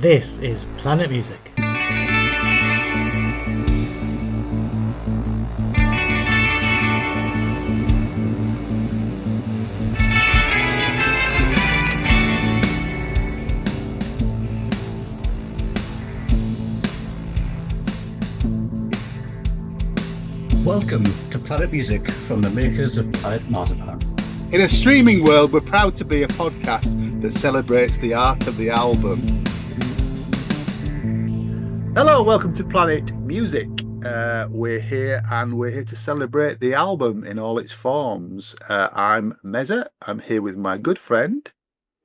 This is Planet Music. Welcome to Planet Music from the makers of Planet Marzipan. In a streaming world, we're proud to be a podcast that celebrates the art of the album. Hello, welcome to Planet Music. We're here to celebrate the album in all its forms. I'm Mezza. I'm here with my good friend,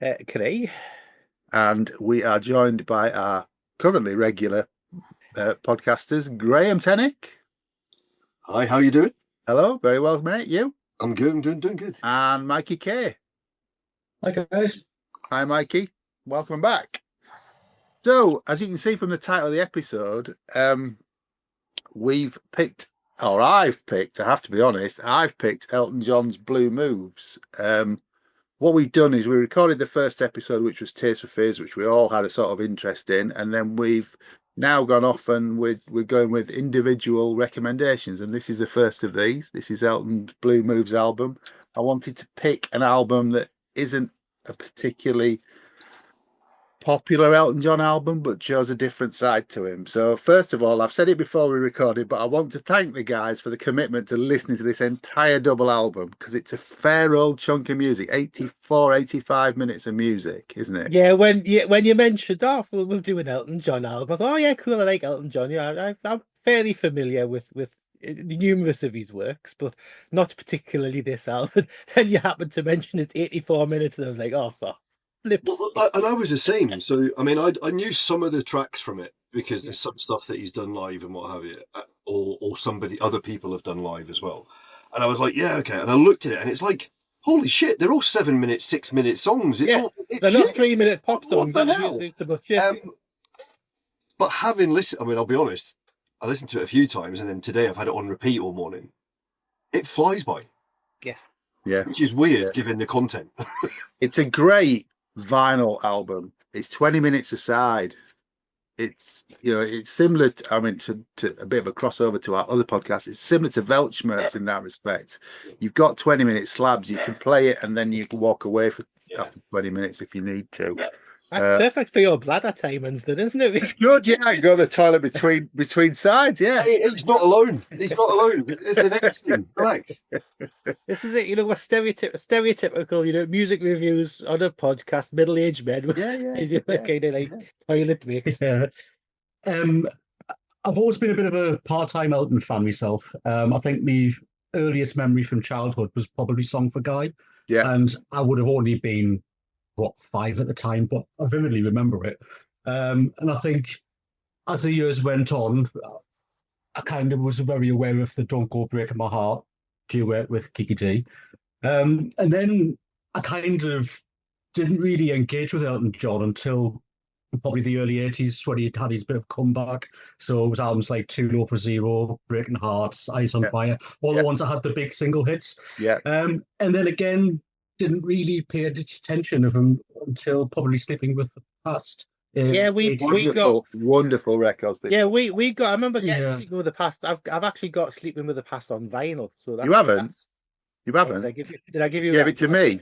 Grae. And we are joined by our currently regular podcasters, Graham Tennick. Hi, how you doing? Hello, very well, mate. You? I'm good. I'm doing good. And Mikie K. Hi guys. Hi, Mikie. Welcome back. So, as you can see from the title of the episode, I've picked, I have to be honest, I've picked Elton John's Blue Moves. What we've done is we recorded the first episode, which was Tears for Fears, which we all had a sort of interest in, and then we've now gone off and we're going with individual recommendations, and this is the first of these. This is Elton's Blue Moves album. I wanted to pick an album that isn't a particularly popular Elton John album, but shows a different side to him. So first of all, I've said it before we recorded, but I want to thank the guys for the commitment to listening to this entire double album, because it's a fair old chunk of music, 85 minutes of music, isn't it? Yeah, when you mentioned, we'll do an Elton John album, I thought, oh yeah, cool, I like Elton John. Yeah, I'm fairly familiar with numerous of his works, but not particularly this album. Then you happened to mention it's 84 minutes, and I was like, oh, fuck. Well, and I was the same. So, I mean, I knew some of the tracks from it because there's some stuff that he's done live and what have you, or other people have done live as well. And I was like, yeah, okay. And I looked at it and it's like, holy shit, they're all 7 minute, 6 minute songs. They're not 3 minute pop songs. What the hell? But having listened, I mean, I'll be honest, I listened to it a few times and then today I've had it on repeat all morning. It flies by. Yes. Yeah. Which is weird given the content. It's a great vinyl album. It's 20 minutes aside. It's it's similar to, to a bit of a crossover to our other podcast. It's similar to Weltschmerz in that respect. You've got 20 minute slabs, you can play it and then you can walk away for after 20 minutes if you need to. That's perfect for your bladder timings, then, isn't it? Good, yeah. Go to the toilet between sides, yeah. He's not alone. He's not alone. It's the next thing. Relax. This is it. We're stereotypical, music reviews on a podcast, middle-aged men. Kind of like toilet breaks. Yeah. I've always been a bit of a part-time Elton fan myself. I think my earliest memory from childhood was probably Song for Guy. Yeah. And I would have only been 5 at the time, but I vividly remember it. And I think as the years went on, I kind of was very aware of the Don't Go Breaking My Heart duet with Kiki D. And then I kind of didn't really engage with Elton John until probably the early 80s when he had his bit of comeback. So it was albums like Too Low for Zero, Breaking Hearts, Ice on Fire, all the ones that had the big single hits. Yeah. And then again, didn't really pay attention of him until probably Sleeping with the Past. We got wonderful records. Yeah, we got. I remember getting Sleeping with the Past. I've actually got Sleeping with the Past on vinyl. So you haven't. You haven't. Did I give you? Give it to me.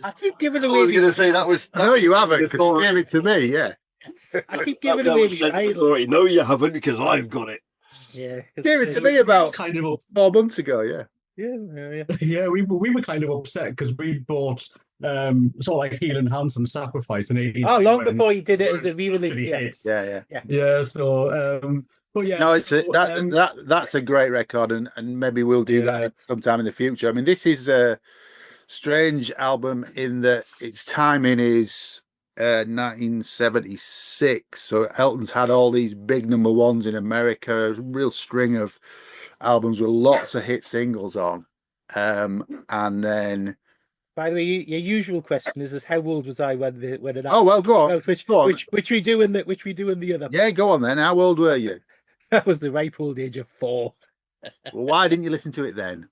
I keep giving away. I was going to say that was. No, you haven't. Because you gave it to me. Yeah. I keep giving away vinyl. No, you haven't because I've got it. Yeah. Gave it to me about kind of 4 months ago. Yeah. Yeah, we were kind of upset because we bought sort of like Healing Hands and Sacrifice in 80s. Oh, long before he did it as a re-release. Yeah. So, but yeah. No, that's a great record, and maybe we'll do that sometime in the future. I mean, this is a strange album in that its timing is 1976. So Elton's had all these big number ones in America, a real string of albums with lots of hit singles on, and then. By the way, your usual question is how old was I when an oh well, go on. Which we do in the other. Yeah, go on then. How old were you? That was the ripe old age of 4. Well, why didn't you listen to it then?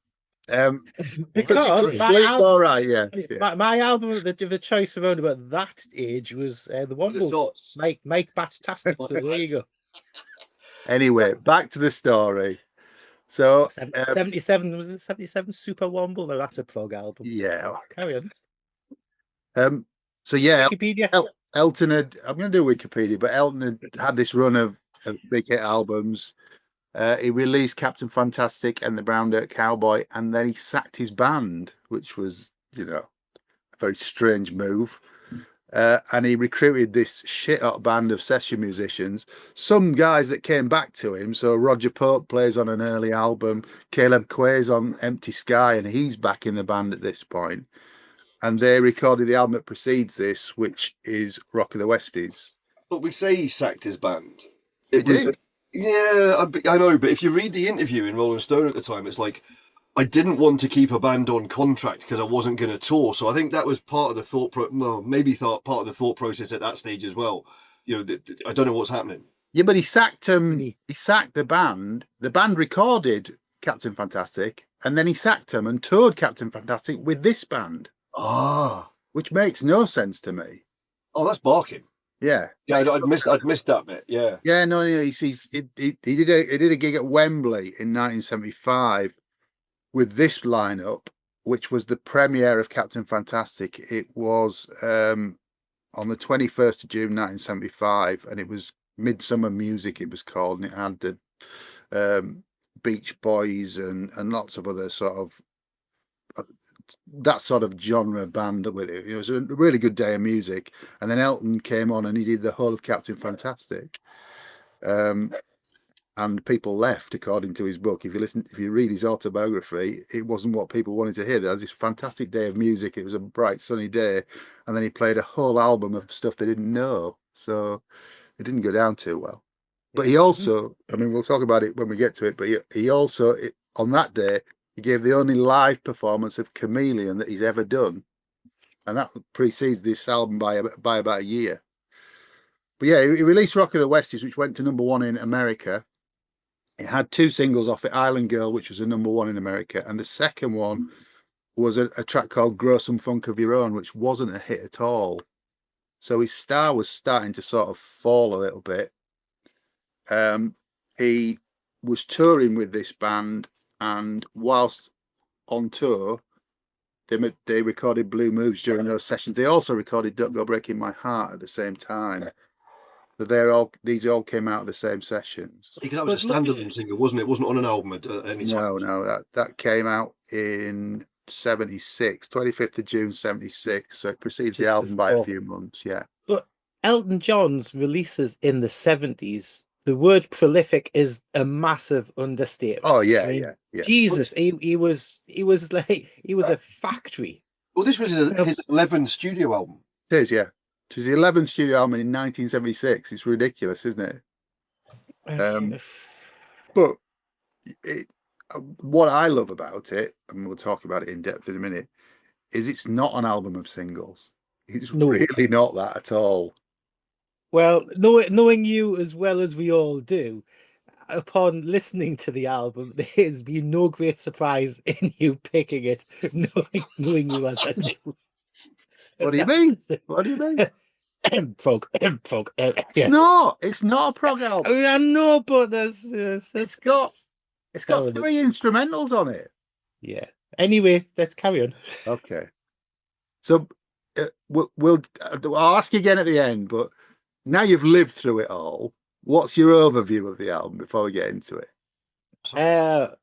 Because Sleep all right, yeah. my album of the choice around about that age was the The Womble. Tots. Mike Bat-tastic. So there you go. Anyway, back to the story. So 77 was it 77 Super Womble? No, that's a prog album. yeah. Carry on. So yeah, Wikipedia. Elton had. I'm going to do Wikipedia, but Elton had this run of big hit albums. He released Captain Fantastic and the Brown Dirt Cowboy, and then he sacked his band, which was, a very strange move. And he recruited this shit-hot band of session musicians, some guys that came back to him. So Roger Pope plays on an early album, Caleb Quay's on Empty Sky, and he's back in the band at this point. And they recorded the album that precedes this, which is Rock of the Westies. But we say he sacked his band. He did. Yeah, I know, but if you read the interview in Rolling Stone at the time, it's like, I didn't want to keep a band on contract because I wasn't going to tour. So I think that was part of the part of the thought process at that stage as well. I don't know what's happening. Yeah, but he sacked He sacked the band. The band recorded Captain Fantastic, and then he sacked him and toured Captain Fantastic with this band. Ah, which makes no sense to me. Oh, that's barking. Yeah, I'd missed that bit. Yeah, no. He did a gig at Wembley in 1975 with this lineup, which was the premiere of Captain Fantastic. It was on the 21st of June 1975, and it was Midsummer Music. It was called, and it had the Beach Boys and lots of other sort of that sort of genre band with it. It was a really good day of music. And then Elton came on and he did the whole of Captain Fantastic. And people left, according to his book. If you read his autobiography, it wasn't what people wanted to hear. There was this fantastic day of music. It was a bright, sunny day. And then he played a whole album of stuff they didn't know. So it didn't go down too well. But he also, we'll talk about it when we get to it, but he also, on that day, he gave the only live performance of Chameleon that he's ever done. And that precedes this album by about a year. But yeah, he released Rock of the Westies, which went to #1 in America. It had 2 singles off it, Island Girl, which was a #1 in America. And the second one was a track called Grow Some Funk of Your Own, which wasn't a hit at all. So his star was starting to sort of fall a little bit. He was touring with this band, and whilst on tour, they recorded Blue Moves during those sessions. They also recorded Don't Go Breaking My Heart at the same time. So these all came out of the same sessions. Because that was a standalone single, wasn't it? It wasn't on an album at any time. No, that came out in 76, 25th of June 76. So it precedes the album by a few months. Yeah. But Elton John's releases in the 70s, the word prolific is a massive understatement. Oh yeah, yeah. Jesus, he was a factory. Well, this was his 11th studio album. It is, yeah. It was the 11th studio album in 1976. It's ridiculous, isn't it? But what I love about it, and we'll talk about it in depth in a minute, is it's not an album of singles. It's really not that at all. Well, knowing you as well as we all do, upon listening to the album, there's been no great surprise in you picking it, knowing you as I do. What do you mean? What do you mean? Prog. It's not a prog album. I know, but it's got 3 instrumentals on it. Yeah. Anyway, let's carry on. Okay. So I'll ask you again at the end, but now you've lived through it all, what's your overview of the album before we get into it? I'll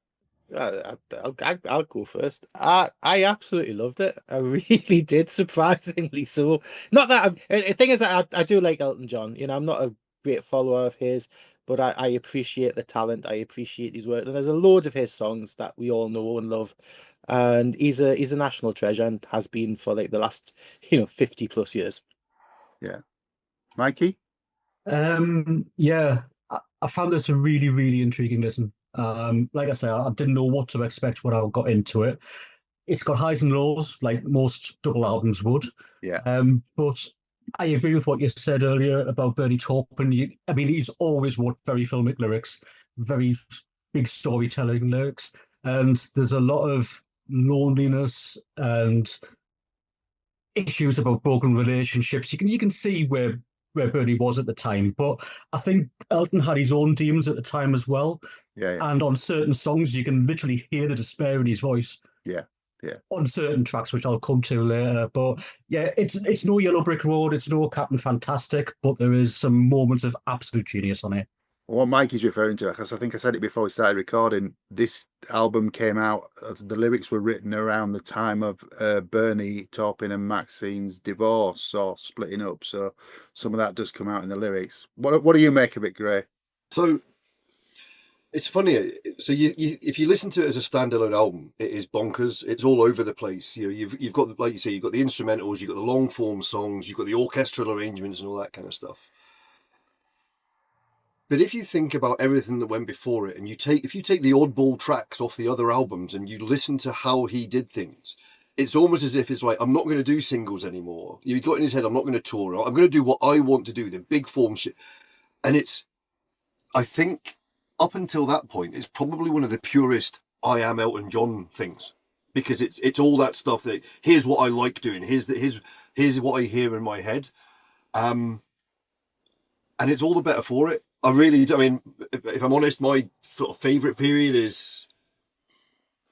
go first. I absolutely loved it. I really did, surprisingly so. Not that the thing is, I do like Elton John. I'm not a great follower of his, but I appreciate the talent. I appreciate his work, and there's a load of his songs that we all know and love. And he's a national treasure and has been for like the last 50 plus years. Yeah. Mikey? Yeah, I found this a really, really intriguing listen. Like I say, I didn't know what to expect when I got into it. It's got highs and lows, like most double albums would. Yeah. But I agree with what you said earlier about Bernie Taupin. He's always wrote very filmic lyrics, very big storytelling lyrics, and there's a lot of loneliness and issues about broken relationships. You can see where Bernie was at the time, but I think Elton had his own demons at the time as well. Yeah, And on certain songs, you can literally hear the despair in his voice. yeah. On certain tracks, which I'll come to later. But yeah, it's no Yellow Brick Road, it's no Captain Fantastic, but there is some moments of absolute genius on it. What Mike is referring to, because I think I said it before we started recording, this album came out, the lyrics were written around the time of Bernie Taupin and Maxine's divorce or splitting up. So some of that does come out in the lyrics. What do you make of it, Grae? So it's funny. So you if you listen to it as a standalone album, it is bonkers. It's all over the place. You've got, like you say, you've got the instrumentals, you've got the long form songs, you've got the orchestral arrangements and all that kind of stuff. But if you think about everything that went before it, and if you take the oddball tracks off the other albums and you listen to how he did things, it's almost as if it's like, I'm not going to do singles anymore. You've got in his head, I'm not going to tour. I'm going to do what I want to do, the big form shit. And I think up until that point, it's probably one of the purest I am Elton John things, because it's all that stuff that here's what I like doing. Here's what I hear in my head. And it's all the better for it. I mean, if I'm honest, my sort of favourite period is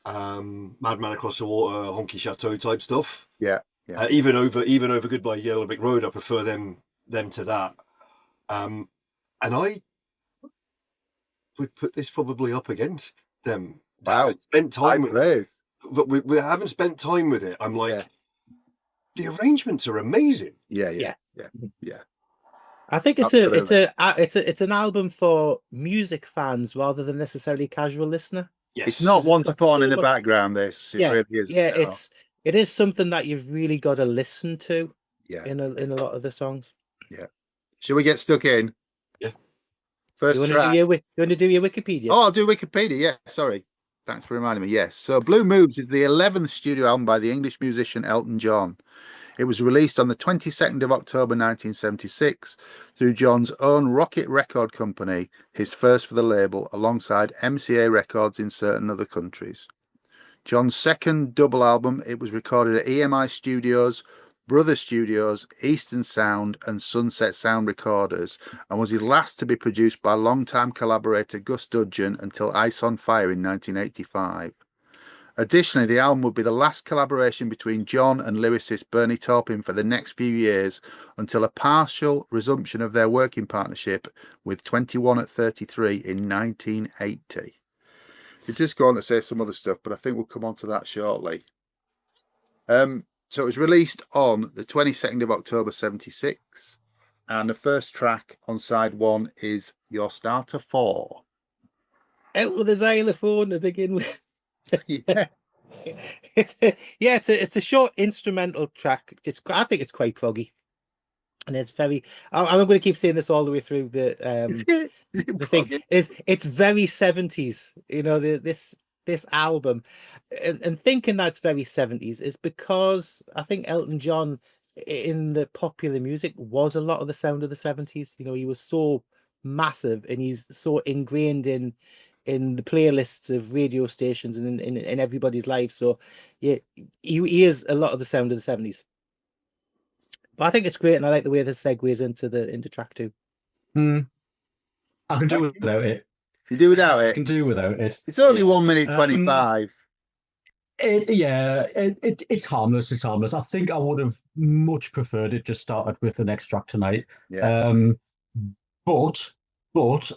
Madman Across the Water, Honky Chateau type stuff. Yeah. Even over Goodbye Yellow Brick Road, I prefer them to that. And I would put this probably up against them. Wow. Spent time with it, but we haven't spent time with it. I'm like, the arrangements are amazing. Yeah. I think it's an album for music fans rather than necessarily casual listener. Yes. It's not one to got put on so in the much- background. This really is. It is something that you've really got to listen to. Yeah. In a lot of the songs. Yeah. Should we get stuck in? Yeah. First You track. want to do your Wikipedia? Oh, I'll do Wikipedia. Yeah, sorry. Thanks for reminding me. Yes. So Blue Moves is the 11th studio album by the English musician Elton John. It was released on the 22nd of October 1976 through John's own Rocket Record Company, his first for the label, alongside MCA Records in certain other countries. John's second double album, it was recorded at EMI Studios, Brother Studios, Eastern Sound and Sunset Sound Recorders, and was his last to be produced by longtime collaborator Gus Dudgeon until Ice on Fire in 1985. Additionally, the album would be the last collaboration between John and lyricist Bernie Taupin for the next few years, until a partial resumption of their working partnership with 21 at 33 in 1980. You just go on to say some other stuff, but I think we'll come on to that shortly. So it was released on the 22nd of October 76, and the first track on side one is Your Starter 4. Out with a xylophone to begin with. Yeah. It's a short instrumental track. I think it's quite proggy, and it's very. I'm going to keep saying this all the way through the thing is it's very 70s. You know, this album, and thinking that's very 70s is because I think Elton John in the popular music was a lot of the sound of the 70s. You know, he was so massive and he's so ingrained in the playlists of radio stations and in everybody's life. So yeah, he is a lot of the sound of the 70s. But I think it's great, and I like the way this segues into track 2. I can do without it. You do without I it? can do without it. It's only 1 minute 25. It's harmless. It's harmless. I think I would have much preferred it just started with the next track tonight. Yeah. But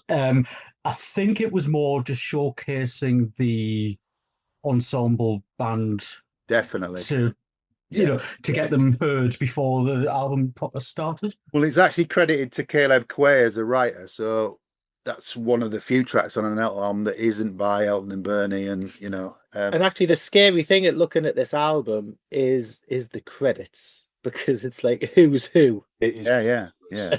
I think it was more just showcasing the ensemble band Definitely. to get them heard before the album proper started. Well, it's actually credited to Caleb Quay as a writer, so that's one of the few tracks on an Elton album that isn't by Elton and Bernie, and and actually, the scary thing at looking at this album is the credits, because it's like who's who. It is. Yeah.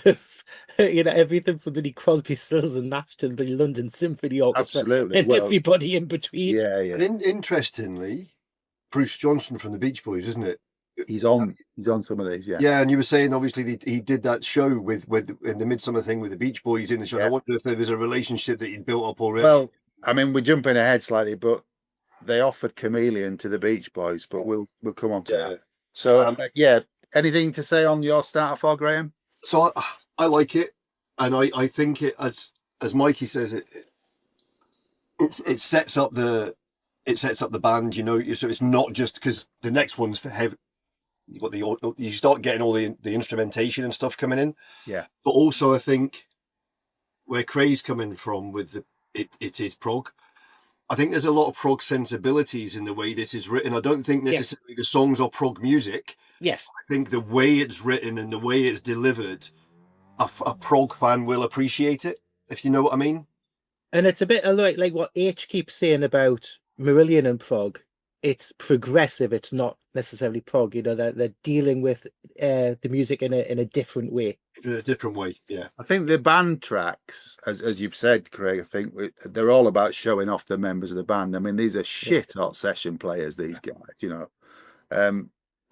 Everything from Billy Crosby, Stills and Nash to the London Symphony Orchestra, Absolutely. and everybody in between. Yeah. And interestingly, Bruce Johnson from the Beach Boys, isn't it? He's on some of these, yeah. Yeah, and you were saying obviously he did that show with in the Midsummer thing with the Beach Boys in the show. Yeah. I wonder if there was a relationship that he'd built up already. Well, I mean, we're jumping ahead slightly, but they offered Chameleon to the Beach Boys, but we'll come on to Yeah. that. So yeah, anything to say on your starter for Graham? So I like it, and I think it, as Mikey says, it sets up the band, you know. So it's not just because the next one's for heavy. You start getting all the instrumentation and stuff coming in. Yeah. But also, I think where Craig's coming from with it is prog. I think there's a lot of prog sensibilities in the way this is written. I don't think necessarily the songs are prog music. Yes. I think the way it's written and the way it's delivered, a prog fan will appreciate it, if you know what I mean. And it's a bit like what H keeps saying about Marillion and prog. It's progressive. It's not necessarily prog. You know, they're dealing with the music in a different way. In a different way, yeah. I think the band tracks, as you've said, Craig, I think they're all about showing off the members of the band. I mean, these are shit hot session players, these guys, you know.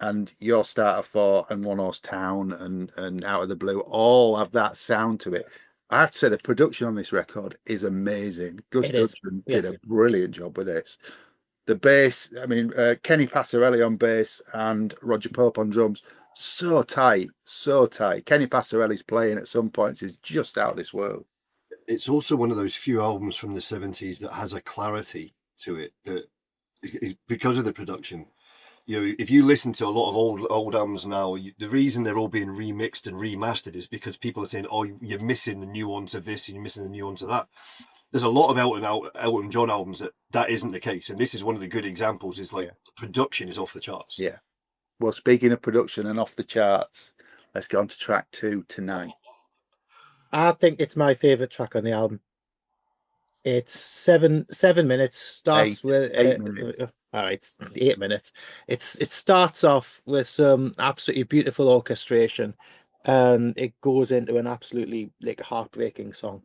And Your Starter for and One Horse Town and Out of the Blue all have that sound to it. I have to say the production on this record is amazing. Gus Dudgeon did a brilliant job with this. The bass, I mean, Kenny Passarelli on bass and Roger Pope on drums, so tight, so tight. Kenny Passarelli's playing at some points is just out of this world. It's also one of those few albums from the 70s that has a clarity to it that because of the production. You know, if you listen to a lot of old albums now, the reason they're all being remixed and remastered is because people are saying, "Oh, you're missing the nuance of this and you're missing the nuance of that." There's a lot of Elton John albums that isn't the case, and this is one of the good examples. Is like the production is off the charts. Yeah. Well, speaking of production and off the charts, let's get on to track 2 tonight. I think it's my favorite track on the album. It's 7 minutes. Starts with 8 minutes. All right, it's 8 minutes. It starts off with some absolutely beautiful orchestration, and it goes into an absolutely like heartbreaking song.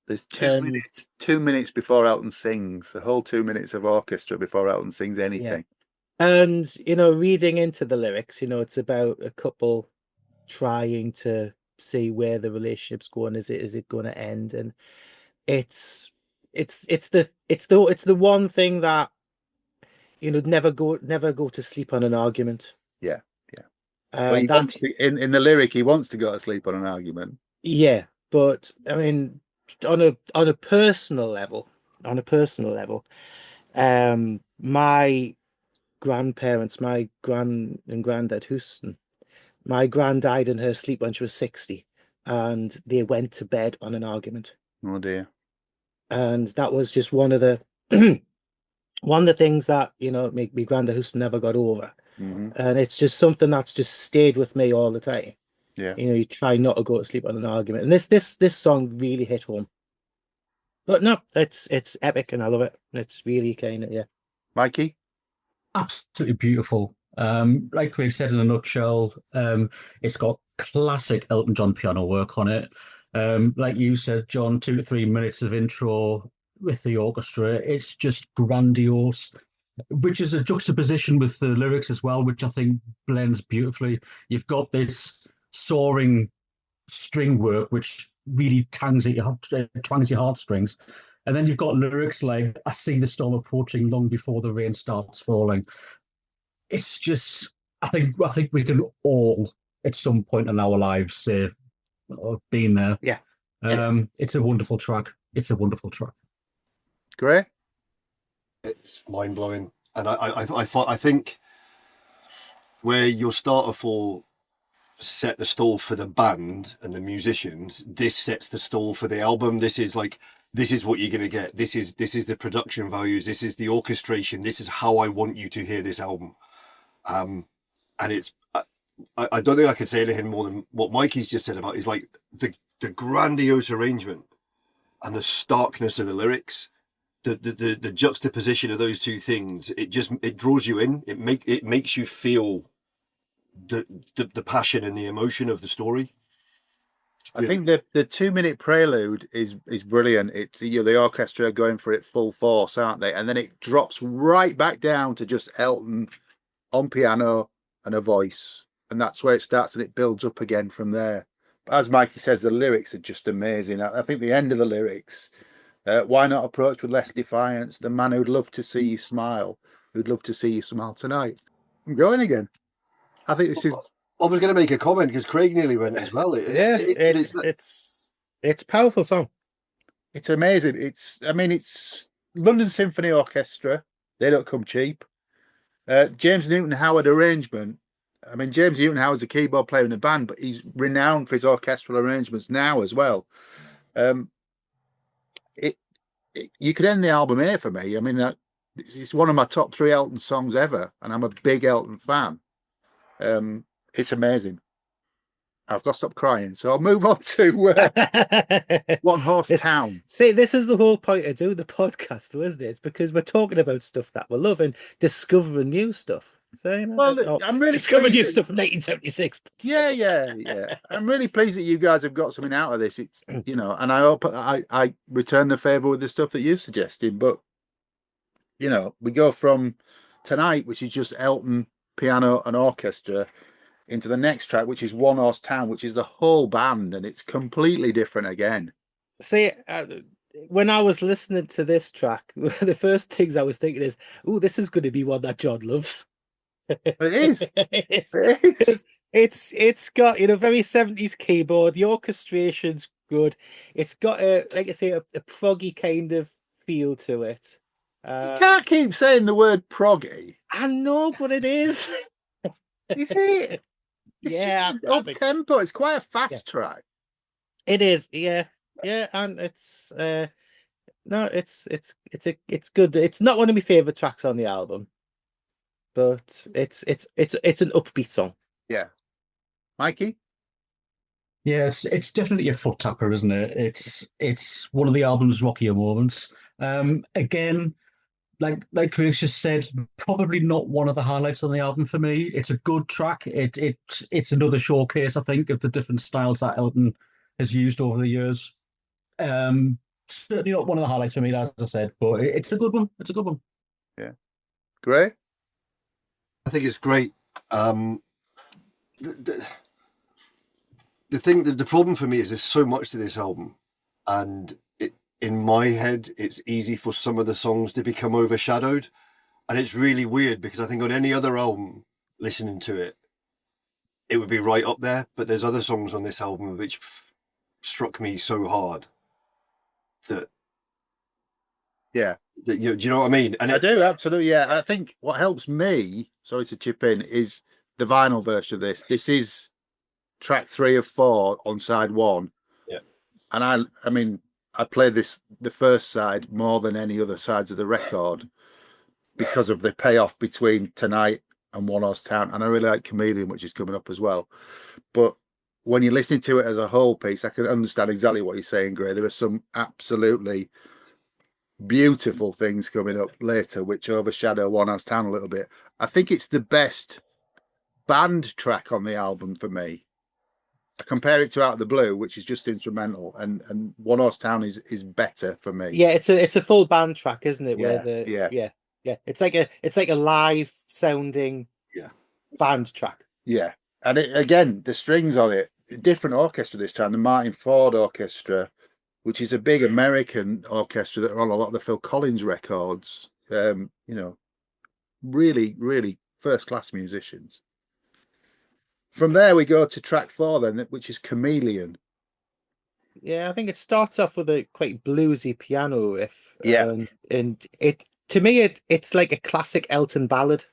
There's 2 minutes. 2 minutes before Elton sings. The whole 2 minutes of orchestra before Elton sings anything. Yeah. And you know, reading into the lyrics, you know, it's about a couple trying to see where the relationship's going. Is it going to end? And it's the one thing that, you know, never go to sleep on an argument. Yeah. Well, he wants to, in the lyric, he wants to go to sleep on an argument. Yeah, but I mean, on a personal level, my grandparents, my gran and granddad Houston, my gran died in her sleep when she was 60, and they went to bed on an argument. Oh dear. And that was just one of the one of the things that, you know, me granddad Houston never got over. Mm-hmm. And it's just something that's just stayed with me all the time. Yeah. You know, you try not to go to sleep on an argument. And this song really hit home. But no, it's epic and I love it. It's really kind of, yeah. Mikey? Absolutely beautiful. Like Craig said in a nutshell, it's got classic Elton John piano work on it. Like you said, John, 2 to 3 minutes of intro with the orchestra. It's just grandiose, which is a juxtaposition with the lyrics as well, which I think blends beautifully. You've got this soaring string work, which really twangs at your heartstrings. And then you've got lyrics like, "I see the storm approaching long before the rain starts falling." It's just, I think we can all, at some point in our lives, say, been there. Yeah. It's a wonderful track. It's a wonderful track. Grae? It's mind blowing, and I think where Your Starter for set the stall for the band and the musicians, this sets the stall for the album. This is what you're going to get. This is the production values. This is the orchestration. This is how I want you to hear this album. And it's, I don't think I could say anything more than what Mikey's just said about is like the grandiose arrangement and the starkness of the lyrics, the juxtaposition of those two things. It draws you in. It makes you feel the passion and the emotion of the story. I think the 2 minute prelude is brilliant. It's, you know, the orchestra going for it full force, aren't they? And then it drops right back down to just Elton on piano and a voice, and that's where it starts, and it builds up again from there. But as Mikey says, the lyrics are just amazing. I think the end of the lyrics, Why not approach with less defiance? The man who'd love to see you smile, who'd love to see you smile tonight. I'm going again. I think this is. I was going to make a comment because Craig nearly went as well. It's powerful song. It's amazing. It's London Symphony Orchestra. They don't come cheap. James Newton Howard arrangement. I mean, James Newton Howard's a keyboard player in the band, but he's renowned for his orchestral arrangements now as well. You could end the album here for me. I mean, it's one of my top 3 Elton songs ever, and I'm a big Elton fan. It's amazing. I've got to stop crying, so I'll move on to One Horse Town. See, this is the whole point of doing the podcast, though, isn't it? It's because we're talking about stuff that we love and discovering new stuff. So, I'm really discovering new stuff from 1976. Yeah. I'm really pleased that you guys have got something out of this. It's and I hope I return the favour with the stuff that you suggested. But we go from tonight, which is just Elton piano and orchestra, into the next track, which is One Horse Town, which is the whole band, and it's completely different again. See, when I was listening to this track, the first things I was thinking is, "Oh, this is going to be one that John loves." It is. It's got very 70s keyboard. The orchestration's good. It's got a proggy kind of feel to it. You can't keep saying the word proggy. I know, but it is. Is it? It's just up tempo. It's quite a fast track. It is, yeah, and it's it's good. It's not one of my favorite tracks on the album, but it's an upbeat song. Yeah, Mikey. Yeah, it's definitely a foot tapper, isn't it? It's one of the album's rockier moments. Again, like Craig just said, probably not one of the highlights on the album for me. It's a good track. It's another showcase, I think, of the different styles that Elton has used over the years. Certainly not one of the highlights for me, as I said, but it's a good one. It's a good one. Yeah. Grae? I think it's great. The problem for me is there's so much to this album, and in my head, it's easy for some of the songs to become overshadowed. And it's really weird because I think on any other album, listening to it, it would be right up there. But there's other songs on this album which struck me so hard that... Yeah. Do you know what I mean? And I do, absolutely, yeah. I think what helps me, sorry to chip in, is the vinyl version of this. This is track 3 of 4 on side 1. Yeah. And I mean... I played the first side more than any other sides of the record because of the payoff between Tonight and One Horse Town, and I really like Chameleon, which is coming up as well. But when you're listening to it as a whole piece, I can understand exactly what you're saying, Grae. There are some absolutely beautiful things coming up later which overshadow One Horse Town a little bit. I think it's the best band track on the album for me. I compare it to Out of the Blue, which is just instrumental, and One Horse Town is better for me. Yeah, it's a full band track, isn't it? Yeah. Yeah. It's like a live sounding band track. Yeah, and again, the strings on it, different orchestra this time. The Martin Ford Orchestra, which is a big American orchestra that are on a lot of the Phil Collins records. Really, really first class musicians. From there, we go to track 4 then, which is Chameleon. Yeah, I think it starts off with a quite bluesy piano riff. Yeah. And it, to me, it's like a classic Elton ballad.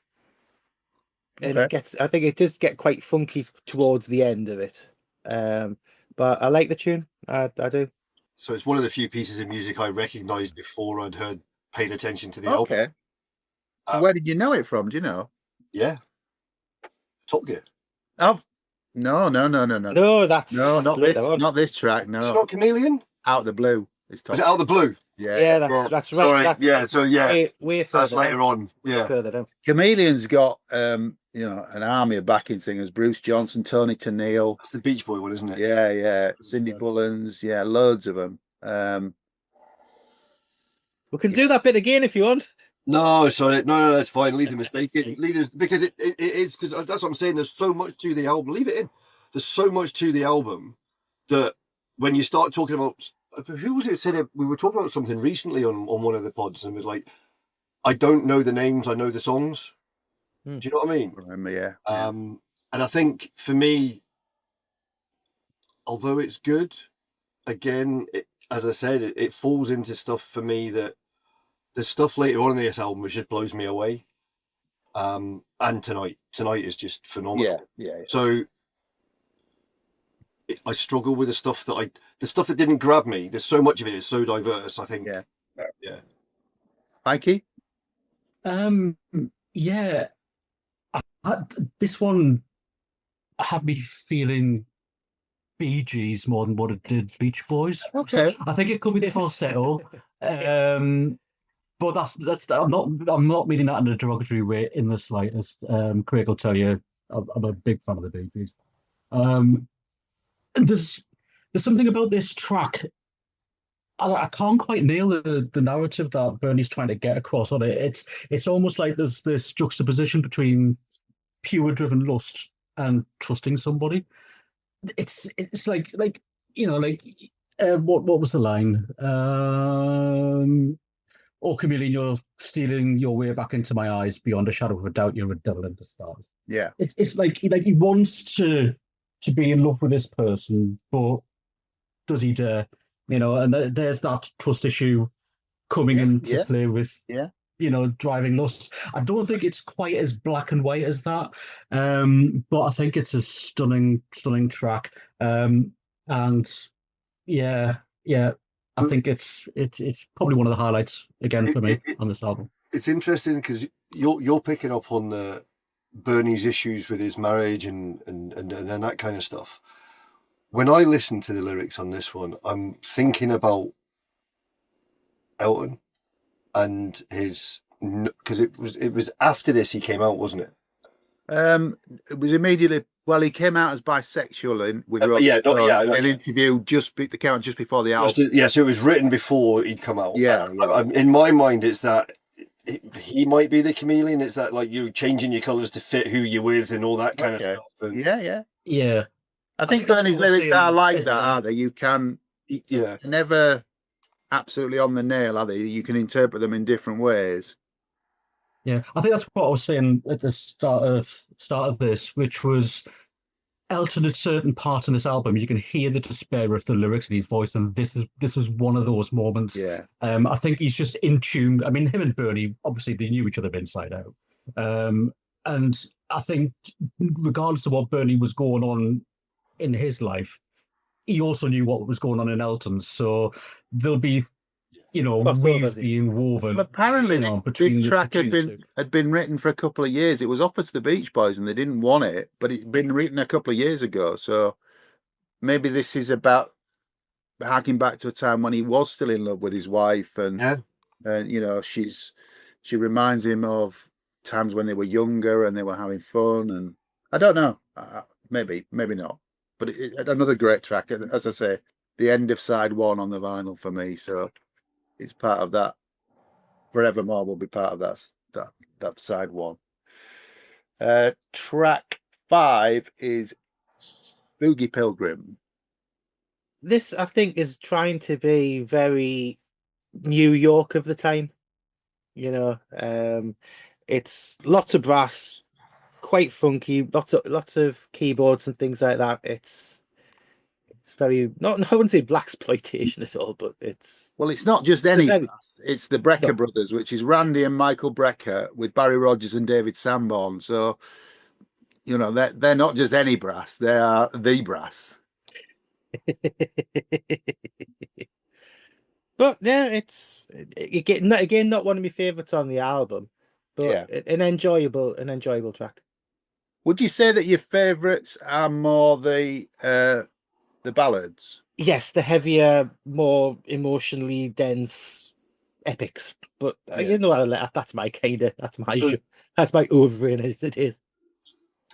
And I think it does get quite funky towards the end of it. But I like the tune. I do. So it's one of the few pieces of music I recognised before I'd paid attention to the album. Okay. So where did you know it from? Do you know? Yeah. Top Gear. Oh, no. No, Not this track. No, It's not Chameleon. Out of the Blue. Is it Out of the Blue? Yeah, that's right. Sorry. Way further That's later on. Yeah. Further down. Chameleon's got an army of backing singers: Bruce Johnson, Tony Tennille. That's the Beach Boy one, isn't it? Yeah. Cindy Bullens. Yeah, loads of them. We can do that bit again if you want. No, sorry. No, that's fine. Leave the mistake in. Because it is, because that's what I'm saying. There's so much to the album. Leave it in. There's so much to the album that when you start talking about who was it said it? We were talking about something recently on one of the pods, and we're like, I don't know the names, I know the songs. Do you know what I mean? Remember, yeah. And I think for me, although it's good, again, as I said, it falls into stuff for me that the stuff later on in this album which just blows me away. And tonight is just phenomenal. Yeah. So I struggle with the stuff that didn't grab me. There's so much of it; it's so diverse. I think. Yeah. Mikey? Yeah. This one had me feeling Bee Gees more than what it did Beach Boys. Okay. So I think it could be the falsetto. But that's I'm not meaning that in a derogatory way in the slightest. Craig will tell you I'm a big fan of the Bee Gees. And there's something about this track. I can't quite nail the narrative that Bernie's trying to get across on it. It's almost like there's this juxtaposition between pure driven lust and trusting somebody. It's like what was the line? Oh, Chameleon, you're stealing your way back into my eyes. Beyond a shadow of a doubt, you're a devil in disguise. Yeah. It's like he wants to be in love with this person, but does he dare? And there's that trust issue coming into play with driving lust. I don't think it's quite as black and white as that, but I think it's a stunning track. And I think it's probably one of the highlights again for me on this album. It's interesting because you're picking up on the Bernie's issues with his marriage and that kind of stuff. When I listen to the lyrics on this one, I'm thinking about Elton and his, because it was after this he came out, wasn't it? It was immediately. Well, he came out as bisexual with an interview that came out just before the album. So it was written before he'd come out. Yeah. In my mind, it's that he might be the chameleon. It's that like you changing your colours to fit who you're with and all that kind of stuff. And, yeah. I think Bernie's lyrics are like that, aren't they? You can, never absolutely on the nail, are they? You can interpret them in different ways. Yeah, I think that's what I was saying at the start of this, which was Elton at certain parts in this album, you can hear the despair of the lyrics in his voice, and this is one of those moments. Yeah. I think he's just in tune. I mean, him and Bernie, obviously, they knew each other inside out. And I think regardless of what Bernie was going on in his life, he also knew what was going on in Elton's. So there'll be, weaves being woven. Apparently, between this track the had been written for a couple of years. It was offered to the Beach Boys, and they didn't want it, but it'd been written a couple of years ago. So maybe this is about harking back to a time when he was still in love with his wife, and she reminds him of times when they were younger and they were having fun. And I don't know, maybe not. But another great track, as I say, the end of side one on the vinyl for me. So it's part of that. Forevermore will be part of that side one. Track 5 is Boogie Pilgrim. This, I think, is trying to be very New York of the time. It's lots of brass, quite funky, lots of keyboards and things like that. It's very I wouldn't say blaxploitation at all, but it's not just any brass. It's the Brecker brothers, which is Randy and Michael Brecker with Barry Rogers and David Sanborn. So they're not just any brass; they are the brass. But yeah, it's again not one of my favorites on the album, but an enjoyable track. Would you say that your favorites are more the ballads? Yes, the heavier, more emotionally dense epics. But that's my over in as it is.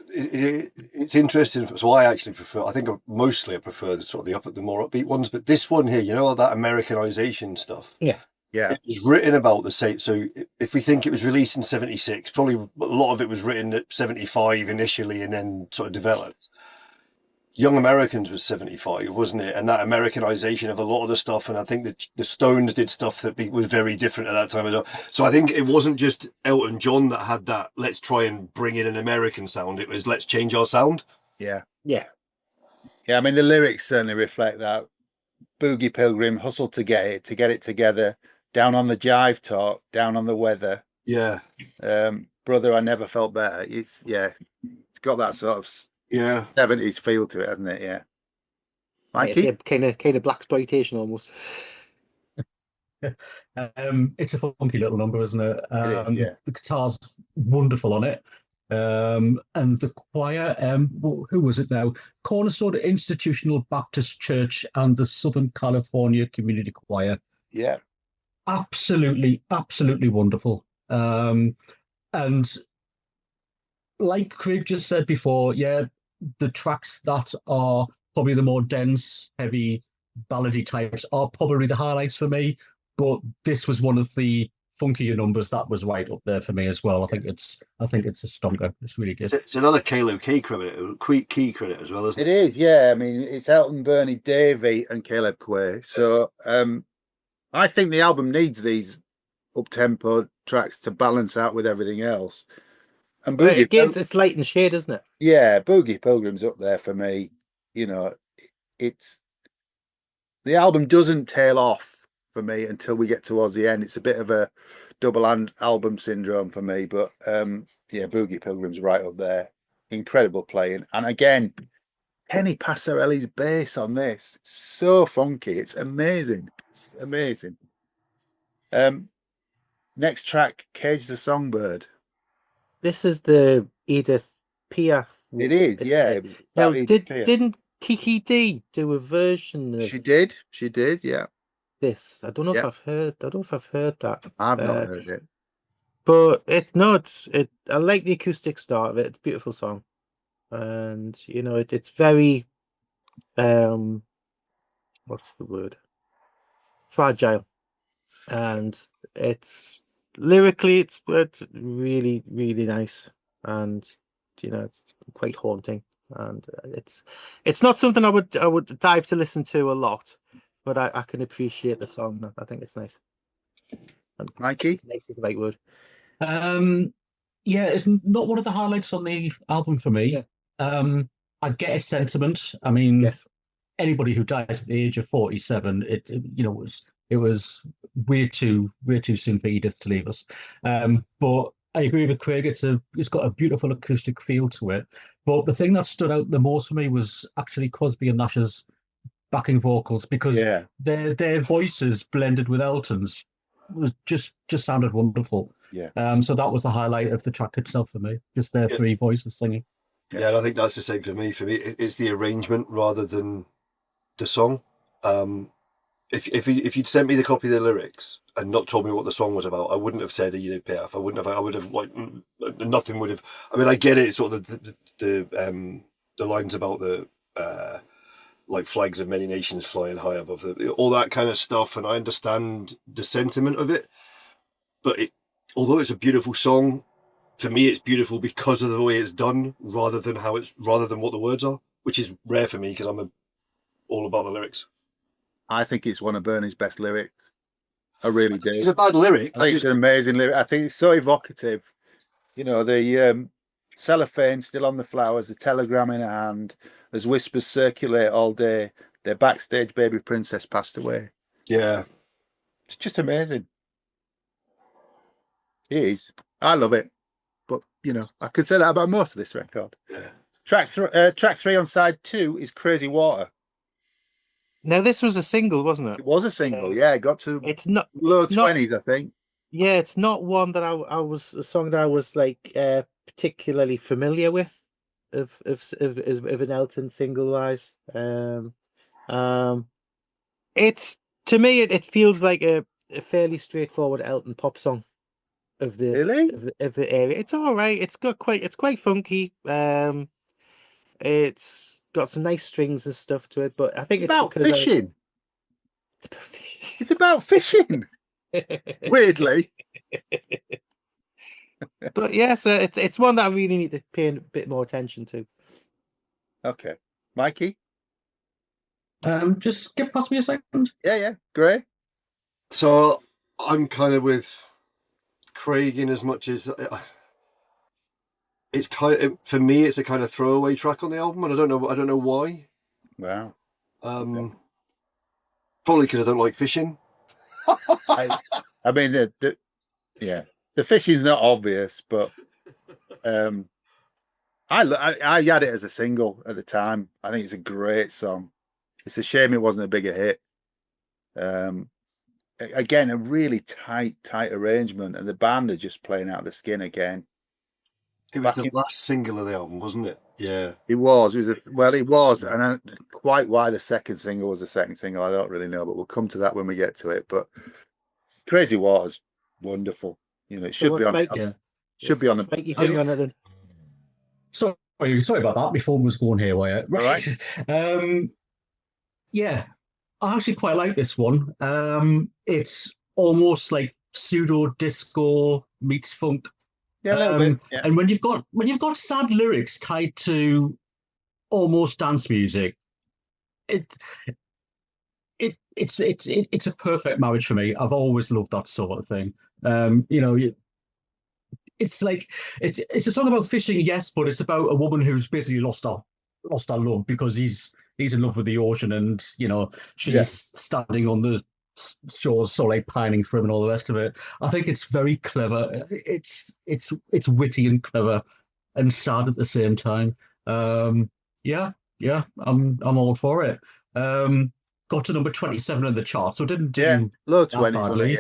It's interesting. So I actually prefer. I think mostly I prefer the more upbeat ones. But this one here, all that Americanization stuff. Yeah. Yeah. It was written about the same. So if we think it was released in '76, probably a lot of it was written at '75 initially, and then sort of developed. Young Americans was 75, wasn't it? And that Americanization of a lot of the stuff. And I think that the Stones did stuff that was very different at that time as well. So I think it wasn't just Elton John that had that, let's try and bring in an American sound. It was, let's change our sound. Yeah. Yeah. Yeah, I mean, the lyrics certainly reflect that. Boogie Pilgrim, hustle to get it together. Down on the jive talk, down on the weather. Yeah. Brother, I never felt better. It's got that sort of 70s feel to it, hasn't it? Yeah. Mikey? It's kind of blaxploitation almost. It's a funky little number, isn't it? It is, yeah. The guitar's wonderful on it. And the choir, who was it now? Cornerstone Institutional Baptist Church and the Southern California Community Choir. Yeah. Absolutely wonderful. And like Craig just said before, yeah, the tracks that are probably the more dense, heavy, ballady types are probably the highlights for me. But this was one of the funkier numbers that was right up there for me as well. I think it's a stonker. It's really good. It's another Caleb Key credit as well, isn't it? It is, yeah. I mean, it's Elton, Bernie, Davey, and Caleb Quay. So I think the album needs these up-tempo tracks to balance out with everything else. And it's light and shade, isn't it? Yeah, Boogie Pilgrim's up there for me. You know, the album doesn't tail off for me until we get towards the end. It's a bit of a double album syndrome for me, but yeah, Boogie Pilgrim's right up there. Incredible playing, and again, Kenny Passarelli's bass on this, it's so funky. It's amazing. It's amazing. Next track, Cage the Songbird. This is the Edith Piaf. It is, yeah. Now, didn't Kiki D do a version of? She did, yeah. This I don't know if I've heard. I don't know if I've heard that. I've not heard it, but I like the acoustic start of it. It's a beautiful song, and you know it's very what's the word? Fragile, and it's lyrically it's really nice, and you know it's quite haunting, and it's not something I would dive to listen to a lot. But I can appreciate the song. I think it's nice. Mikey? Nice is the right word. Yeah, it's not one of the highlights on the album for me. Yeah. I get a sentiment. I mean, yes. Anybody who dies at the age of 47, it was way too soon for Edith to leave us. But I agree with Craig. It's got a beautiful acoustic feel to it. But the thing that stood out the most for me was actually Crosby and Nash's backing vocals, because their voices blended with Elton's was just sounded wonderful. Yeah. So that was the highlight of the track itself for me. Just their three voices singing. Yeah, and I think that's the same for me. For me, it's the arrangement rather than the song. If you'd sent me the copy of the lyrics and not told me what the song was about, I wouldn't have said Edith Piaf. I would have nothing would have. I mean, I get it. Sort of the lines about the. Like flags of many nations flying high above all that kind of stuff, and I understand the sentiment of it. But although it's a beautiful song, for me it's beautiful because of the way it's done, rather than what the words are, which is rare for me because I'm all about the lyrics. I think it's one of Bernie's best lyrics. I really do. It's a bad lyric. I think it's an amazing lyric. I think it's so evocative. You know, the cellophane still on the flowers, the telegram in her hand. As whispers circulate all day, their backstage baby princess passed away. Yeah. It's just amazing. It is. I love it. But, you know, I could say that about most of this record. Yeah. Track 3 on side 2 is Crazy Water. Now, this was a single, wasn't it? It was a single, yeah. It got to low 20s, I think. Yeah, it's not one that a song that I was like particularly familiar with. Of an Elton single wise, it's to me it feels like a fairly straightforward Elton pop song of the area. It's all right. It's quite funky. It's got some nice strings and stuff to it, but I think it's about fishing. It's about fishing. Weirdly. But yeah, so it's one that I really need to pay a bit more attention to. Okay. Mikey? Just skip past me a second. Yeah. Grae? So I'm kind of with Craig in as much as it's for me, it's a kind of throwaway track on the album, and I don't know why. Wow. Probably because I don't like fishing. I mean, the fishing's not obvious, but I had it as a single at the time. I think it's a great song. It's a shame it wasn't a bigger hit. Again, a really tight arrangement, and the band are just playing out the skin again. It was the last single of the album, wasn't it? Yeah, it was. It was, and quite why the second single was the second single, I don't really know, but we'll come to that when we get to it. But Crazy Water's wonderful. You know, it should be on. Should be on the. Make you hang on it then. Sorry about that. My phone was going haywire. Right. Yeah, I actually quite like this one. It's almost like pseudo disco meets funk. Yeah, a little bit. Yeah. And when you've got sad lyrics tied to almost dance music, it's a perfect marriage for me. I've always loved that sort of thing. You know, it's like it's a song about fishing, yes, but it's about a woman who's basically lost her love because he's in love with the ocean, and you know she's standing on the shores, sort of like pining for him and all the rest of it. I think it's very clever. It's witty and clever and sad at the same time. I'm all for it. Got to number 27 in the chart, so it didn't do low 20 badly.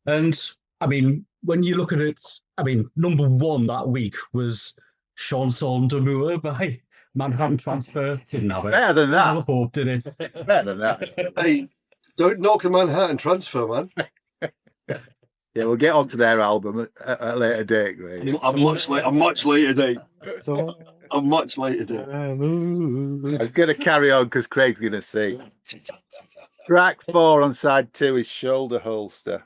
And I mean, when you look at it, I mean, number one that week was Chanson d'amour by Manhattan Transfer. Didn't have it. Better than that. I hope did it. Better than that. Hey, don't knock the Manhattan Transfer, man. Yeah, we'll get onto their album at a later date, Grae. I'm much later date. I'm much later date. I'm going to carry on because Craig's going to see. Track 4 on side 2 is Shoulder Holster.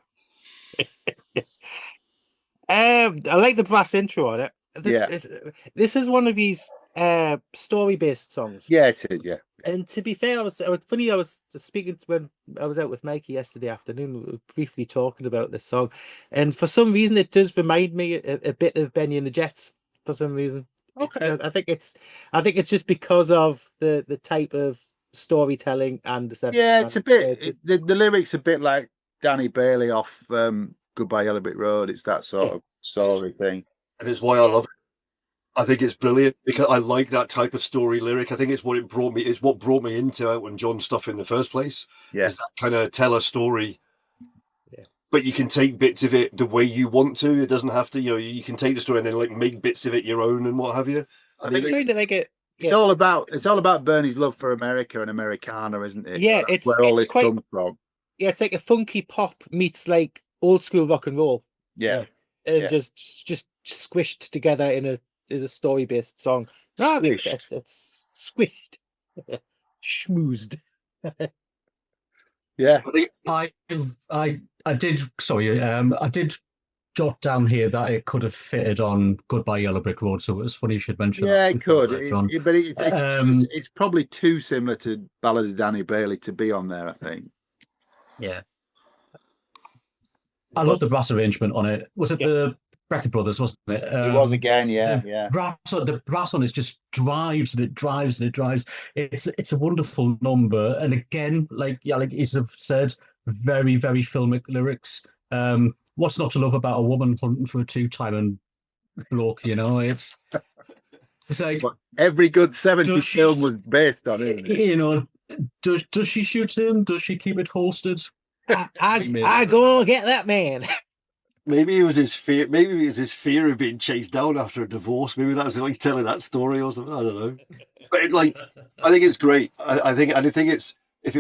I like the brass intro on it. This is one of these story-based songs. Yeah, it is. Yeah. And to be fair, I was speaking to when I was out with Mikey yesterday afternoon. We were briefly talking about this song, and for some reason, it does remind me a bit of Benny and the Jets. For some reason, okay. I think it's just because of the type of storytelling and the it's a bit. The lyrics a bit like Danny Bailey off Goodbye Yellow Brick Road. It's that sort of story thing, and it's why I love it. I think it's brilliant because I like that type of story lyric. I think it's what brought me into Elton John stuff in the first place. Yeah. Is that kind of tell a story. Yeah. But you can take bits of it the way you want to. It doesn't have to, you can take the story and then like make bits of it your own and what have you. I think like it. It's all about Bernie's love for America and Americana, isn't it? Yeah, That's where all this comes from. Yeah, it's like a funky pop meets like old school rock and roll. Yeah. And just squished together in a story-based song. It's squished, schmoozed. Yeah, I did. Sorry, I did jot down here that it could have fitted on Goodbye Yellow Brick Road, so it was funny you should mention that. Yeah, it could, but it's probably too similar to Ballad of Danny Bailey to be on there, I think. Yeah, I love the brass arrangement on it. Was it the Beckett Brothers, wasn't it? It was again, yeah. The brass on it just drives and it drives and it drives. It's a wonderful number, and again, like you have said, very very filmic lyrics. What's not to love about a woman hunting for a two-time bloke? It's like every good 70s film was based on it. Does she shoot him? Does she keep it holstered? I go get that man. Maybe it was his fear. Maybe it was his fear of being chased down after a divorce. Maybe that was like telling that story or something. I don't know. But I think it's great. I think it's if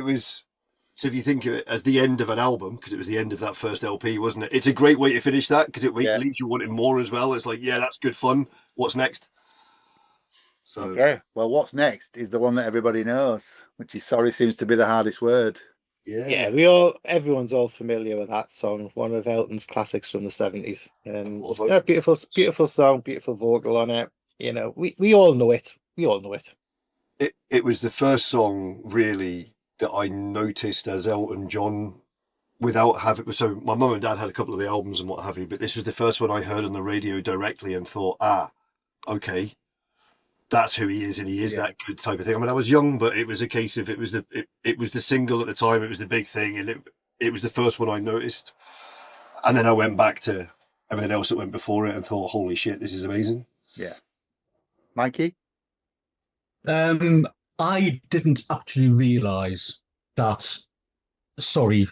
you think of it as the end of an album, because it was the end of that first LP, wasn't it? It's a great way to finish that because it leaves you wanting more as well. It's like, yeah, that's good fun. What's next? So okay. Well, what's next is the one that everybody knows, which is sorry seems to be the hardest word. Yeah, everyone's all familiar with that song, one of Elton's classics from the 70s. And beautiful song, beautiful vocal on it. We all know it. We all know it. it was the first song really that I noticed as Elton John without having. So my mum and dad had a couple of the albums and what have you, but this was the first one I heard on the radio directly and thought, okay, that's who he is, and he is that good type of thing. I mean, I was young, but it was a case of it was the single at the time, it was the big thing, and it was the first one I noticed. And then I went back to everything else that went before it and thought, holy shit, this is amazing. Yeah. Mikey? I didn't actually realise that Sorry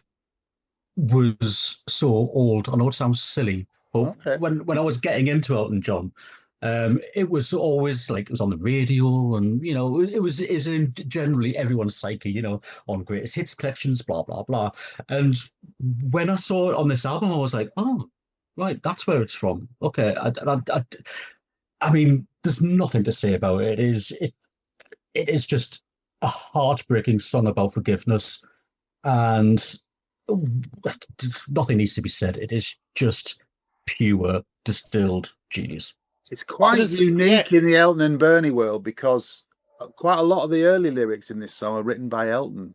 was so old. I know it sounds silly, but when I was getting into Elton John, it was always like it was on the radio, and it was in generally everyone's psyche, on greatest hits collections, blah blah blah. And when I saw it on this album, I was like, oh, right, that's where it's from. Okay, I mean, there's nothing to say about it. It is just a heartbreaking song about forgiveness, and nothing needs to be said. It is just pure distilled genius. It's quite unique in the Elton and Bernie world because quite a lot of the early lyrics in this song are written by Elton.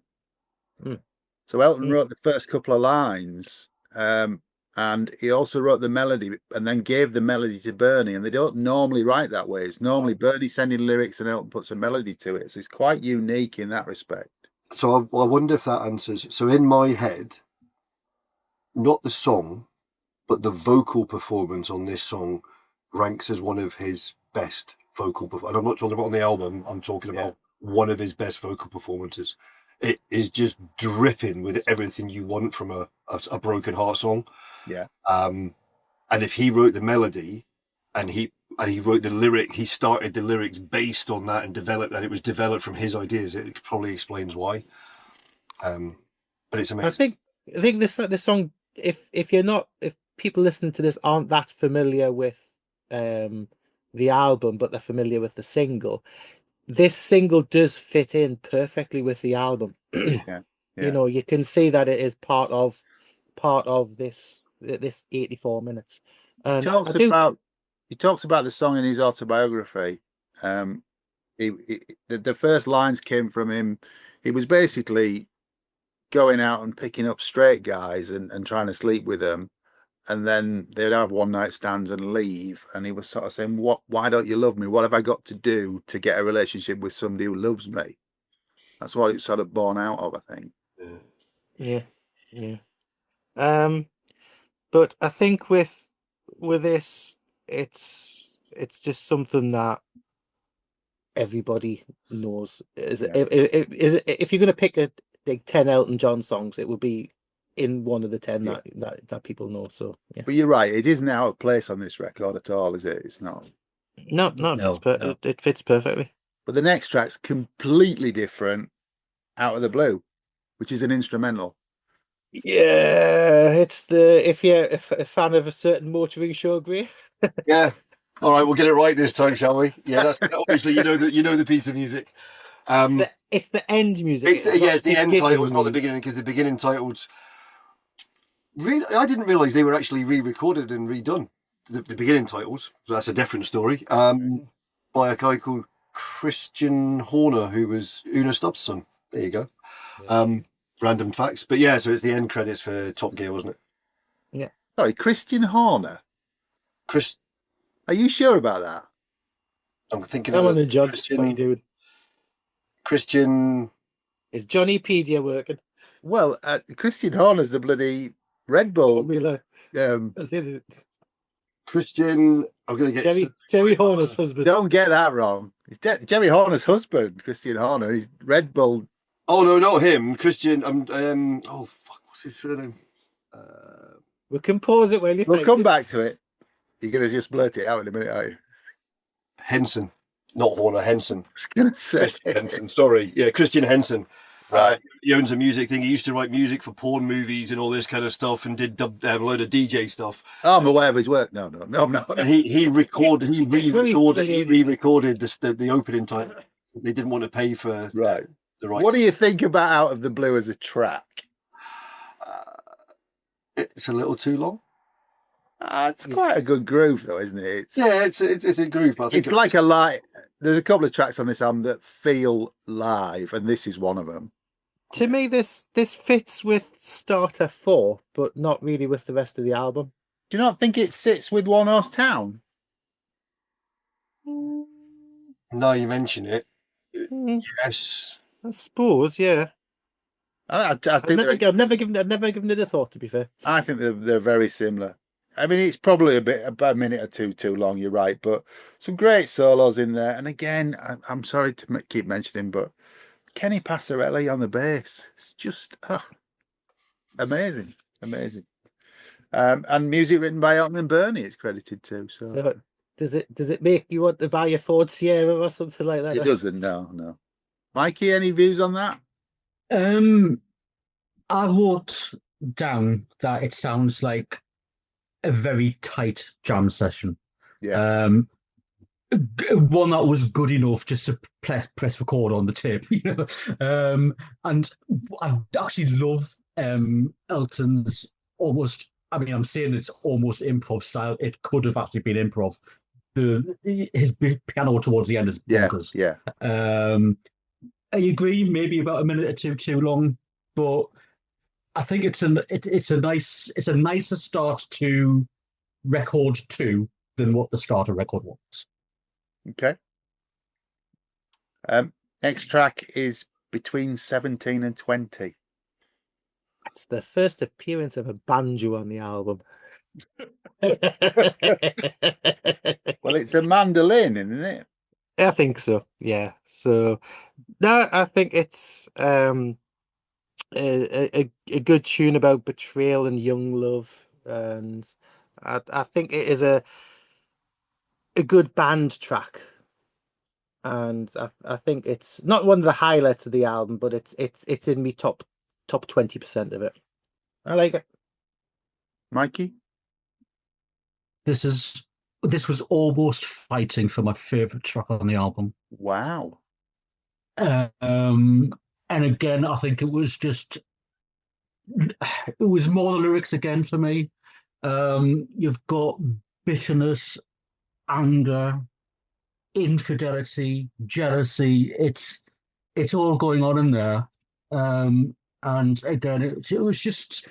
So Elton wrote the first couple of lines, and he also wrote the melody and then gave the melody to Bernie. And they don't normally write that way. It's normally Bernie sending lyrics and Elton puts a melody to it. So it's quite unique in that respect. So I wonder if that answers. So in my head, not the song, but the vocal performance on this song ranks as one of his best vocal performances. And I'm not talking about on the album. I'm talking about one of his best vocal performances. It is just dripping with everything you want from a broken heart song. Yeah. And if he wrote the melody and he wrote the lyric, he started the lyrics based on that and developed, and it was developed from his ideas. It probably explains why. But it's amazing. I think this song, if people listening to this aren't that familiar with the album, but they're familiar with the single, this single does fit in perfectly with the album. You can see that it is part of this 84 minutes. And he talks about the song in his autobiography. The first lines came from him. He was basically going out and picking up straight guys and trying to sleep with them, and then they'd have one night stands and leave. And he was sort of saying, why don't you love me? What have I got to do to get a relationship with somebody who loves me? That's what it's sort of born out of, I think. Yeah. But I think with this, it's just something that everybody knows. If you're going to pick like 10 Elton John songs, it would be in one of the 10 that people know. So yeah. But you're right, it isn't out of place on this record at all, is it? It's not. No. It fits perfectly. But the next track's completely different, Out of the Blue, which is an instrumental. Yeah, it's if you're a fan of a certain motoring show, Grae. Yeah. All right, we'll get it right this time, shall we? Yeah, that's obviously you know the piece of music. It's the end music. It's the end titles, not the beginning, because the beginning titles. Really, I didn't realise they were actually re-recorded and redone. The beginning titles. So that's a different story. By a guy called Christian Horner, who was Una Stubbs' son. There you go. Random facts, but yeah. So it's the end credits for Top Gear, wasn't it? Yeah. Sorry, Christian Horner. Are you sure about that? I'm thinking. Come on, then, John. What are you doing? Christian. Is Johnny Pedia working? Well, Christian Horner's the bloody Red Bull. Christian. I'm going to get Jerry Horner's husband. Don't get that wrong. It's Jerry Horner's husband, Christian Horner. He's Red Bull. Oh no, not him. Christian. Oh fuck, what's his surname? We can pause it while you. We'll come back to it. You're going to just blurt it out in a minute, are you? Henson, not Horner. Henson. I was going to say Henson. Sorry, yeah, Christian Henson. He owns a music thing. He used to write music for porn movies and all this kind of stuff, and did a load of DJ stuff. Oh, I'm aware of his work. No. And he re-recorded the opening time. They didn't want to pay for the rights. What do you think about Out of the Blue as a track? It's a little too long. It's quite a good groove, though, isn't it? It's a groove. But I think it's like a light. there's a couple of tracks on this album that feel live, and this is one of them. To me, this fits with Starter 4, but not really with the rest of the album. Do you not think it sits with One Horse Town? Now you mention it, Mm, yes. I suppose, yeah. I I've think never given it a thought, to be fair. I think they're very similar. I mean, it's probably about a minute or two too long. You're right, but some great solos in there. And again, I'm sorry to keep mentioning, but Kenny Passarelli on the bass, it's just amazing, amazing. And music written by Elton and Bernie, it's credited to. So does it make you want to buy a Ford Sierra or something like that? it doesn't. No. Mikey, any views on that? I wrote down that it sounds like a very tight jam session. Yeah. One that was good enough just to press record on the tape, and I actually love Elton's almost. I mean, I'm saying it's almost improv style. It could have actually been improv. His piano towards the end is bonkers. Yeah. I agree, maybe about a minute or two too long, but I think it's a nicer start to record 2 than what the starter record was. Okay. Next track is Between 17 and 20. It's the first appearance of a banjo on the album. Well, it's a mandolin, isn't it? I think so. Yeah. So no, I think it's a good tune about betrayal and young love, and I think it is a good band track, and I think it's not one of the highlights of the album, but it's in me top 20% of it. I like it. Mikey? This was almost fighting for my favorite track on the album. Wow. And again, I think it was more the lyrics again for me. You've got bitterness, anger, infidelity, jealousy. It's all going on in there. And again, it was just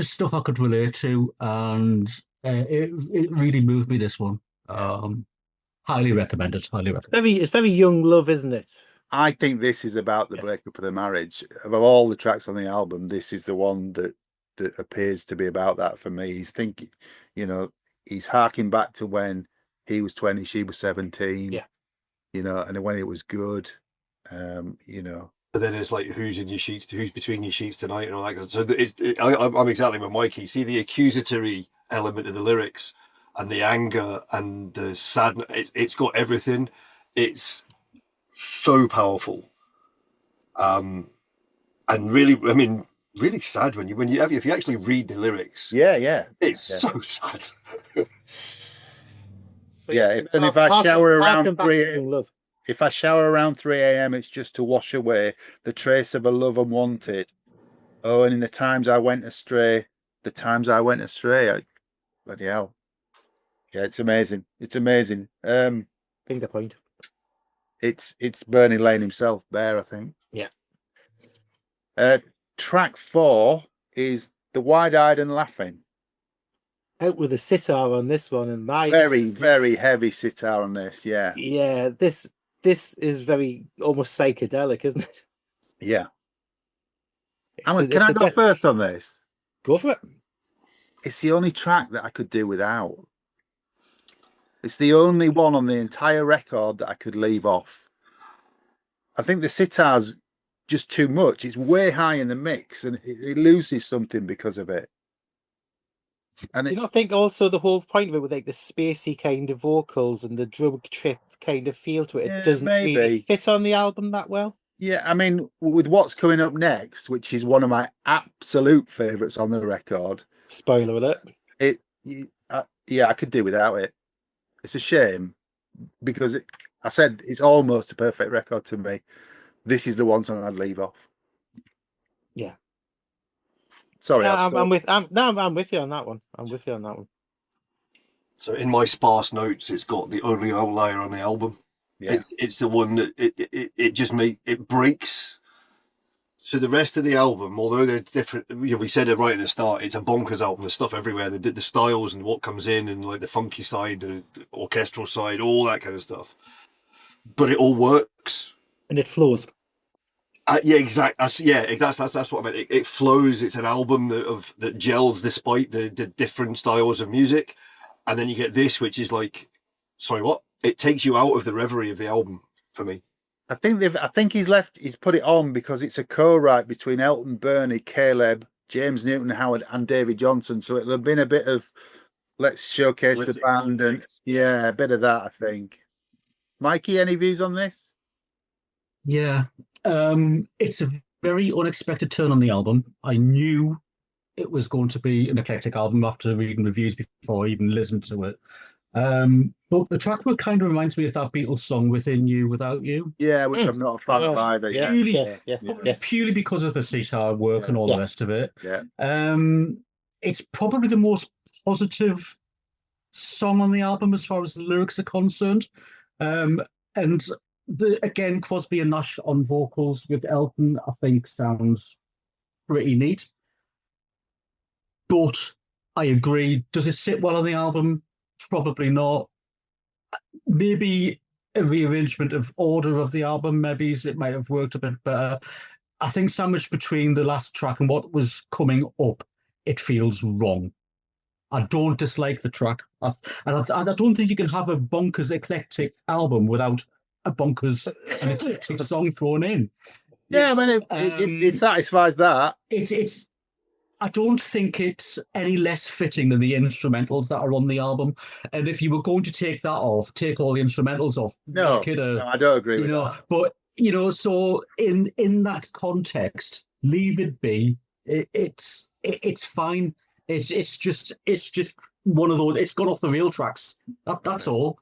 stuff I could relate to, and it really moved me. This one, highly recommended. Highly recommended. It's very young love, isn't it? I think this is about the breakup of the marriage. Of all the tracks on the album, this is the one that appears to be about that for me. He's thinking, he's harking back to when he was 20, she was 17. Yeah. And when it was good, But then it's like, who's in your sheets? Who's between your sheets tonight, and all that. So I'm exactly with Mikey. See the accusatory element of the lyrics, and the anger and the sadness. It's got everything. It's so powerful, and really, I mean, really sad if you actually read the lyrics. Yeah. It's so sad. If I shower around 3 If I shower around 3 a.m., it's just to wash away the trace of a love unwanted. Oh, and in the times I went astray, bloody hell. Yeah, it's amazing. It's amazing. Finger point. It's Bernie Lane himself there, I think. Yeah. Track 4 is The Wide-Eyed and Laughing. Out with a sitar on this one, and Very heavy sitar on this, yeah. Yeah, this is very almost psychedelic, isn't it? Yeah. Can I go first on this? Go for it. It's the only track that I could do without. It's the only one on the entire record that I could leave off. I think the sitar's just too much. It's way high in the mix, and it loses something because of it. And do you not think also the whole point of it with like the spacey kind of vocals and the drug trip kind of feel to it, it doesn't really fit on the album that well? Yeah, I mean, with what's coming up next, which is one of my absolute favourites on the record. Spoiler alert. I could do without it. It's a shame because I said it's almost a perfect record to me. This is the one song I'd leave off. Yeah. Sorry, I'm with you on that one. I'm with you on that one. So in my sparse notes, it's got The Only Outlier on the album. Yeah. It's the one that it just it breaks. So the rest of the album, although they're different, we said it right at the start, it's a bonkers album. There's stuff everywhere. The styles and what comes in, and like the funky side, the orchestral side, all that kind of stuff. But it all works. And it flows. Yeah, exactly. That's what I meant. It flows. It's an album that gels despite the different styles of music, and then you get this, which is like, sorry, what? It takes you out of the reverie of the album for me. I think he's put it on because it's a co-write between Elton, Bernie, Caleb, James Newton Howard, and David Johnson. So it'll have been a bit of let's showcase the band and a bit of that, I think. Mikey, any views on this? Yeah. It's a very unexpected turn on the album. I knew it was going to be an eclectic album after reading reviews before I even listened to it. But the track kind of reminds me of that Beatles song "Within You, Without You." Yeah, which I'm not a fan of either. Purely because of the sitar work and all the rest of it. Yeah. It's probably the most positive song on the album as far as the lyrics are concerned. And again, Crosby and Nash on vocals with Elton, I think sounds pretty neat. But I agree. Does it sit well on the album? Probably not. Maybe a rearrangement of order of the album, maybe it might have worked a bit better. I think sandwiched between the last track and what was coming up, it feels wrong. I don't dislike the track. I don't think you can have a bonkers eclectic album without a bonkers and eclectic song thrown in. Yeah, I mean, it satisfies that. It's. I don't think it's any less fitting than the instrumentals that are on the album. And if you were going to take that off, take all the instrumentals off. No, I don't agree with that. But so in that context, leave it be. It's fine. It's just one of those. It's gone off the real tracks. That's all.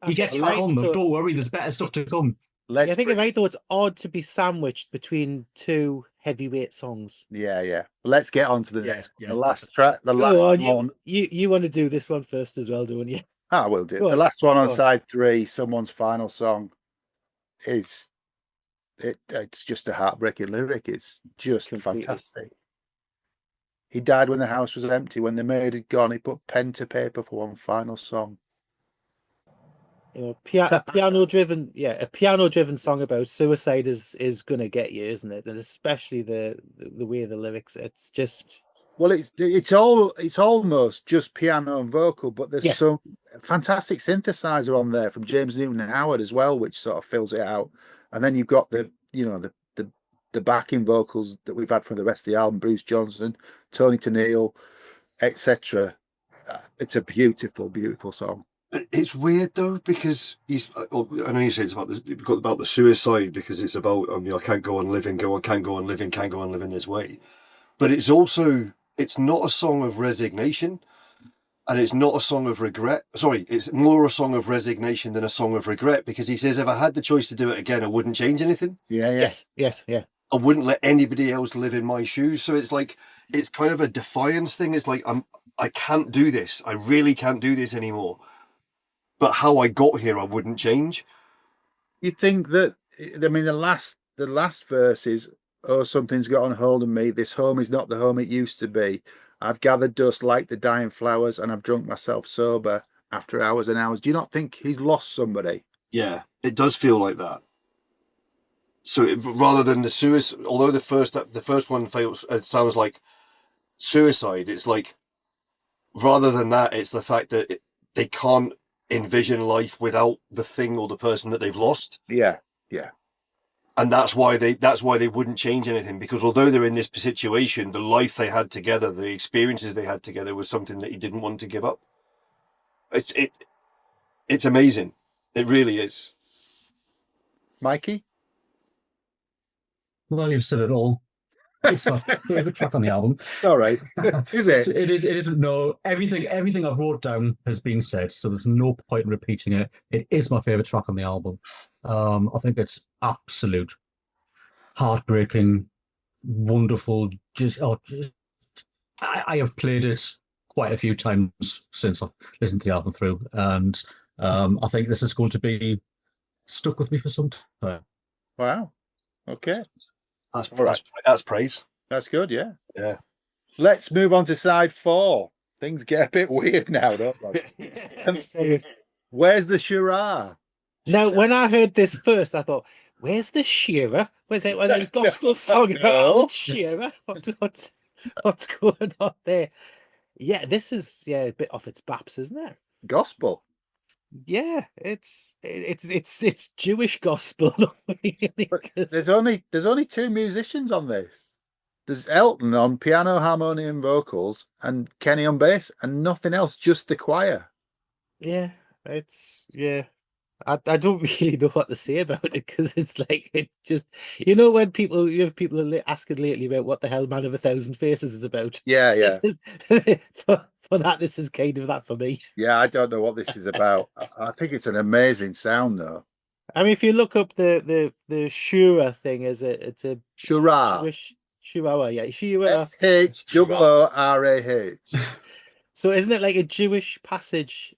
You get back on them. Don't worry. There's better stuff to come. I think you're right, though. It's odd to be sandwiched between two heavyweight songs. Yeah. Let's get on to the next one. The last track, the last one. You want to do this one first as well, don't you? I will do. The last one on side 3, Someone's Final Song, it's just a heartbreaking lyric. It's just fantastic. He died when the house was empty. When the maid had gone, he put pen to paper for one final song. A piano-driven song about suicide is going to get you, isn't it? And especially the way of the lyrics. It's just it's almost just piano and vocal, but there's some fantastic synthesizer on there from James Newton Howard as well, which sort of fills it out. And then you've got the backing vocals that we've had from the rest of the album: Bruce Johnson, Tony Tennille, etc. It's a beautiful, beautiful song. It's weird though, because I know you say it's about the suicide, because it's about I can't go on living this way, but it's also, it's not a song of resignation, and it's not a song of regret. Sorry, it's more a song of resignation than a song of regret, because he says, if I had the choice to do it again, I wouldn't change anything. Yes. I wouldn't let anybody else live in my shoes. So it's like, it's kind of a defiance thing. It's like, I can't do this. I really can't do this anymore. But how I got here, I wouldn't change. You think that, I mean, the last verse is, oh, something's got on hold of me. This home is not the home it used to be. I've gathered dust like the dying flowers, and I've drunk myself sober after hours and hours. Do you not think he's lost somebody? Yeah, it does feel like that. So rather than the suicide, although the first one fails, it sounds like suicide. It's like, rather than that, it's the fact that they can't envision life without the thing or the person that they've lost. Yeah. And that's why they wouldn't change anything, because although they're in this situation, the life they had together, the experiences they had together, was something that he didn't want to give up. It's amazing. It really is. Mikey? Well, you've said it all. It's my favorite track on the album. All right. Is it? It is. It isn't. No, everything I've wrote down has been said, so there's no point in repeating it. It is my favorite track on the album. I think it's absolute heartbreaking, wonderful. I have played it quite a few times since I've listened to the album through, and I think this is going to be stuck with me for some time. Wow. Okay. That's, All right. that's praise. That's good, yeah. Yeah. Let's move on to side 4. Things get a bit weird now, don't they? Where's the Shira? Now, when I heard this first, I thought, "Where's the Shearer? Where's it? When a gospel song about No. Alan Shearer? What's going on there?" Yeah, this is a bit off its baps, isn't it? Gospel. Yeah, it's Jewish gospel, really. But there's only 2 musicians on this. There's Elton on piano, harmonium, vocals, and Kenny on bass, and nothing else, just the choir. Yeah, I don't really know what to say about it, because it's like, it just, when people are asking lately about what the hell Man of a Thousand Faces is about. Yeah. This is for that. This is kind of that for me. Yeah, I don't know what this is about. I think it's an amazing sound, though. I mean, if you look up the Shura thing, it's a Shira. Jewish Shura, yeah, Shura. SHORAH. So isn't it like a Jewish passage,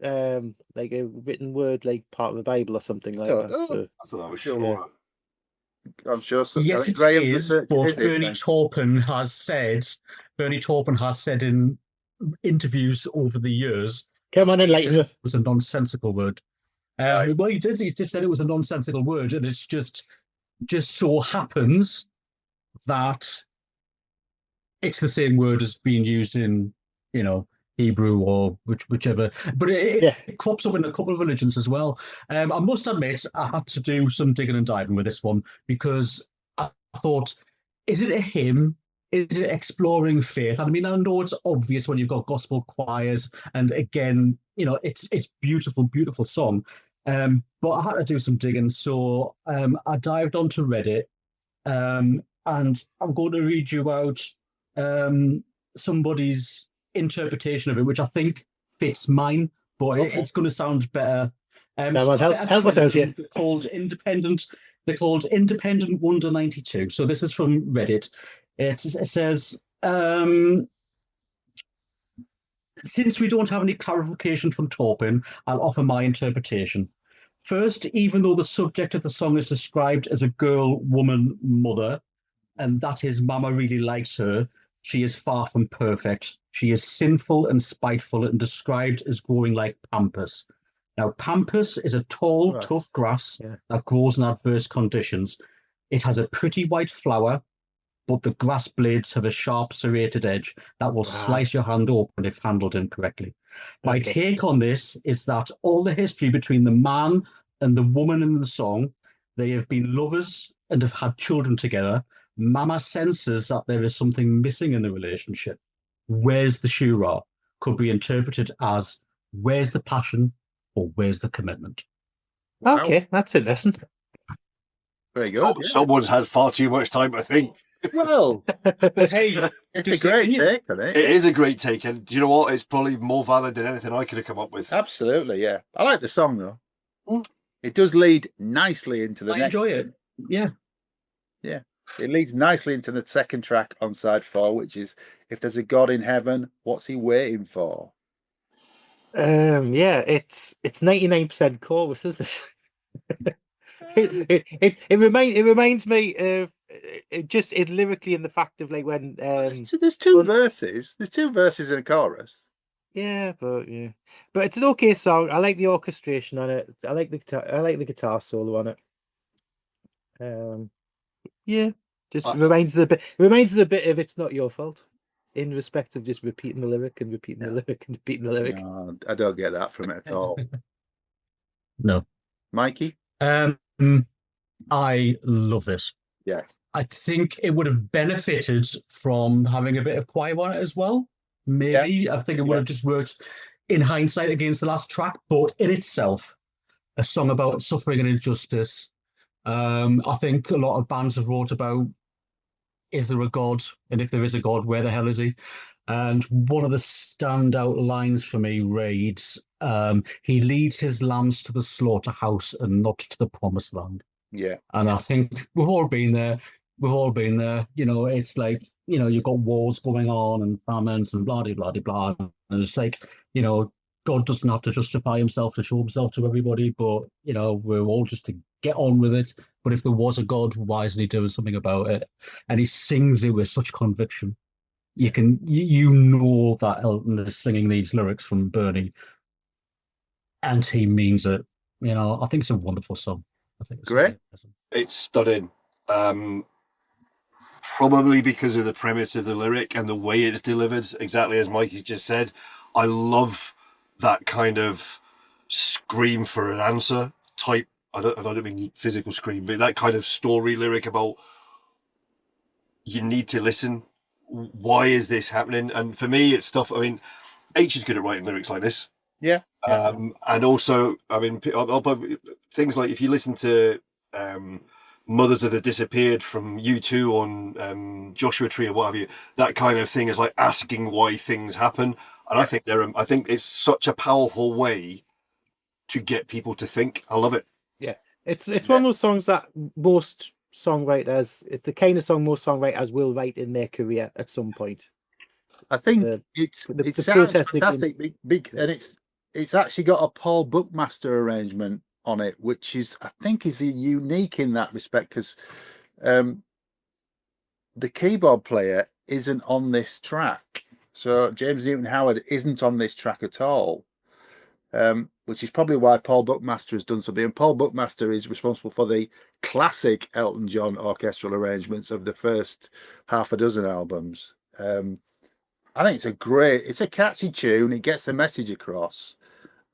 like a written word, like part of the Bible or something like Don't that? know. So, I thought that was Sure. sure. I'm sure. Yes, it Graham is. is But it Bernie then? Taupin has said in interviews over the years, come on, enlighten it me. was a nonsensical word. Right. Well, he did. He just said it was a nonsensical word, and it's just so happens that it's the same word as being used in, Hebrew or whichever. But it crops up in a couple of religions as well. I must admit, I had to do some digging and diving with this one, because I thought, is it a hymn? Is it exploring faith? I mean, I know it's obvious when you've got gospel choirs, and again, it's beautiful, beautiful song. But I had to do some digging, so I dived onto Reddit, and I'm going to read you out somebody's interpretation of it, which I think fits mine, but it's going to sound better. Help us out here. They're called Independent. They're called Independent Wonder 92. So this is from Reddit. It says, since we don't have any clarification from Taupin, I'll offer my interpretation. First, even though the subject of the song is described as a girl, woman, mother, and that his mama really likes her, she is far from perfect. She is sinful and spiteful, and described as growing like pampas. Now, pampas is a tall, tough grass that grows in adverse conditions. It has a pretty white flower, but the grass blades have a sharp, serrated edge that will slice your hand open if handled incorrectly. My take on this is that all the history between the man and the woman in the song, they have been lovers and have had children together. Mama senses that there is something missing in the relationship. Where's the Shura? Could be interpreted as, where's the passion or where's the commitment? Wow. Okay, that's a lesson. Very good. Someone's had far too much time to think. Well, But hey, it's a great take on it. It is a great take, and do you know what? It's probably more valid than anything I could have come up with. Absolutely, yeah. I like the song though. Mm. It does lead nicely into the I next. enjoy it. Yeah. Yeah, it leads nicely into the second track on side 4, which is "If There's a God in Heaven, What's He Waiting For?" Yeah, it's 99% chorus, isn't it? it reminds me of it lyrically, in the fact of like when there's 2 verses. There's 2 verses and a chorus. Yeah, but it's an okay song. I like the orchestration on it. I like the guitar solo on it. Yeah, just reminds us a bit of "It's Not Your Fault," in respect of just repeating the lyric and repeating the lyric and repeating the lyric. No, I don't get that from it at all. No. Mikey? I love this. Yes. I think it would have benefited from having a bit of choir on it as well. Maybe. I think it would have just worked in hindsight against the last track, but in itself, a song about suffering and injustice. I think a lot of bands have wrote about, is there a God? And if there is a God, where the hell is he? And one of the standout lines for me reads, he leads his lambs to the slaughterhouse and not to the promised land. Yeah. And I think we've all been there. It's like, you've got wars going on and famines and blah, blah, blah, blah. And it's like, God doesn't have to justify himself to show himself to everybody, but we're all just to get on with it. But if there was a God, why isn't he doing something about it? And he sings it with such conviction. You know that Elton is singing these lyrics from Bernie, and he means it. I think it's a wonderful song. I think it's Great. amazing. It's stunning. Probably because of the premise of the lyric and the way it's delivered, exactly as Mikey's just said. I love that kind of scream for an answer type. I don't mean physical scream, but that kind of story lyric about you need to listen. Why is this happening? And for me, it's stuff. I mean, H is good at writing lyrics like this. Yeah. And also, I mean, things like if you listen to Mothers of the Disappeared from U2 on Joshua Tree or what have you, that kind of thing is like asking why things happen. And I think it's such a powerful way to get people to think. I love it. Yeah, it's one of those songs that most songwriters, it's the kind of song most songwriters will write in their career at some point. I think it sounds fantastic, and it's actually got a Paul Buckmaster arrangement on it, which I think is unique in that respect, because the keyboard player isn't on this track. So James Newton Howard isn't on this track at all, which is probably why Paul Buckmaster has done something. And Paul Buckmaster is responsible for the classic Elton John orchestral arrangements of the first half a dozen albums. I think it's a catchy tune. It gets the message across.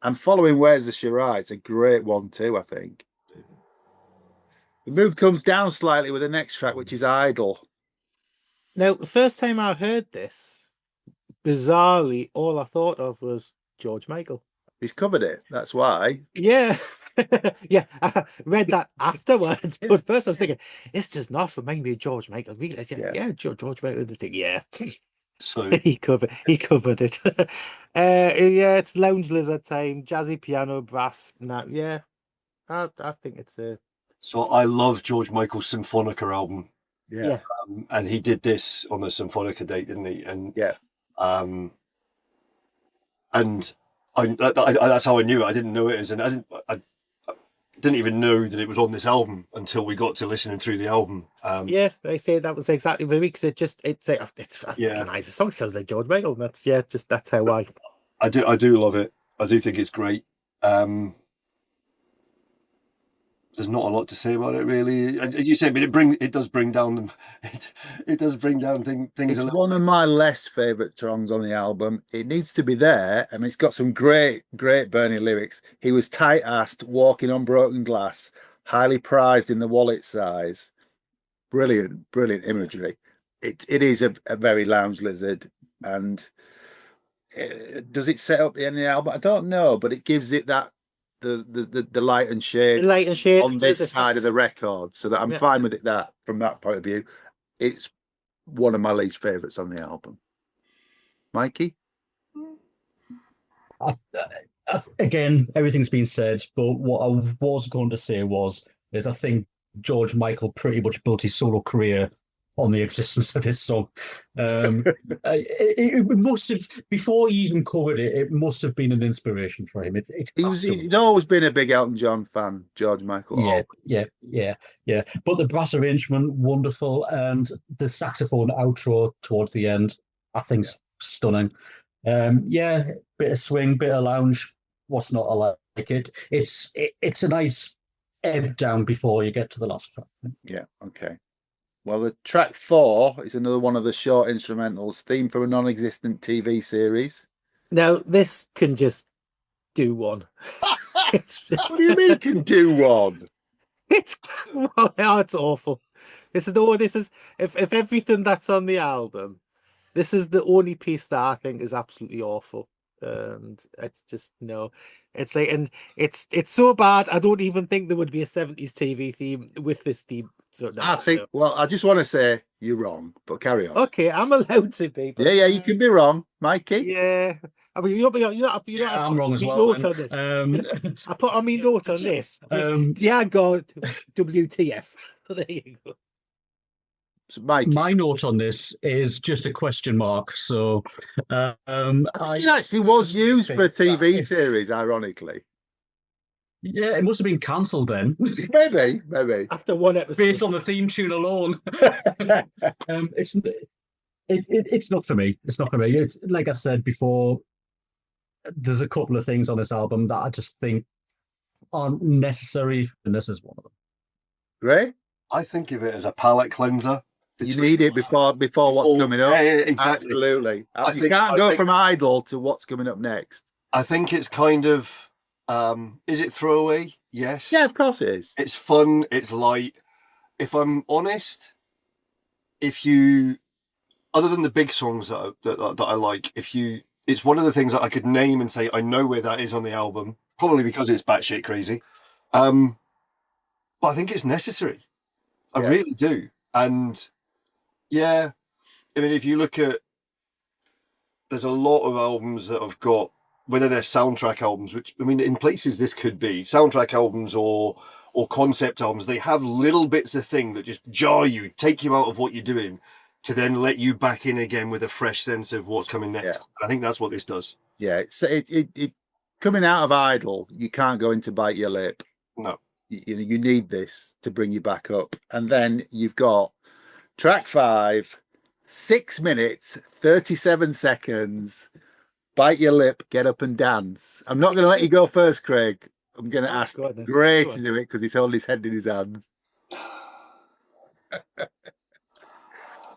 And following Where's the Shirai, it's a great one too, I think. The mood comes down slightly with the next track, which is Idle. Now, the first time I heard this, bizarrely, all I thought of was George Michael. He's covered it, that's why. Yeah. Yeah, I read that afterwards. But first I was thinking, this does not remind me of George Michael. Really? Yeah, George Michael. Yeah. So he covered it. Yeah, it's Lounge Lizard time, jazzy piano, brass. Yeah, I think it's a. So I love George Michael's Symphonica album. Yeah. And he did this on the Symphonica date, didn't he? And yeah. And that's how I knew it. I didn't know it as I didn't even know that it was on this album until we got to listening through the album. Yeah, they say that was exactly for me, because it's recognize the song sounds like George Michael. That's how I do love it. I do think it's great. There's not a lot to say about it, really. You say, but it does bring down things. It's a little. One of my less favourite songs on the album. It needs to be there. I mean, it's got some great Bernie lyrics. He was tight-assed, walking on broken glass, highly prized in the wallet size. Brilliant imagery. It is a very Lounge Lizard, and does it set up the end of the album? I don't know, but it gives it that. The light and shade on this side of the record, so that I'm fine with it. That from that point of view, it's one of my least favourites on the album. Mikey, again, everything's been said, but what I was going to say is I think George Michael pretty much built his solo career on the existence of this song. It must have, before he even covered it, it must have been an inspiration for him. He's always been a big Elton John fan, George Michael. Yeah. But the brass arrangement, wonderful, and the saxophone outro towards the end, I think's stunning. Bit of swing, bit of lounge. What's not to like it? It's a nice ebb down before you get to the last track. Yeah. Okay. Well, the track 4 is another one of the short instrumentals, theme from a non-existent TV series. Now, this can just do one. What do you mean it can do one? It's awful. This is if everything that's on the album, this is the only piece that I think is absolutely awful. And it's just it's like, and it's so bad I don't even think there would be a 70s TV theme with this theme. So I just want to say you're wrong, but carry on. Okay, I'm allowed to be. Yeah, you can be wrong, Mikey. Yeah, I mean, I'm wrong as well. Note on this. I put on my note on this. Yeah, God, WTF. There you go. So Mike, My note on this is just a question mark. So, it actually was used for a TV series, ironically. Yeah, it must have been cancelled then, Maybe. After one episode. based on the theme tune alone. It's not for me. It's not for me. It's like I said before. There's a couple of things on this album that I just think aren't necessary, and this is one of them. Great. I think of it as a palate cleanser. You need it before what's coming up. Yeah, exactly. Absolutely. You can't go from Idol to what's coming up next. I think it's kind of, is it throwaway? Yes. Yeah, of course it is. It's fun. It's light. If I'm honest, other than the big songs that I like, it's one of the things that I could name and say, I know where that is on the album, probably because it's batshit crazy. But I think it's necessary. I really do. And yeah, I mean, if you look at, there's a lot of albums that have got, whether they're soundtrack albums, which, I mean, in places this could be soundtrack albums or concept albums, they have little bits of thing that just jar you, take you out of what you're doing, to then let you back in again with a fresh sense of what's coming next. Yeah. I think that's what this does. Yeah, it coming out of Idol, you can't go into Bite Your Lip. No. You need this to bring you back up. And then you've got track 5, 6 minutes, 37 seconds, Bite Your Lip, Get Up and Dance. I'm not going to let you go first, Craig. I'm going to ask Grae to do it because he's holding his head in his hands.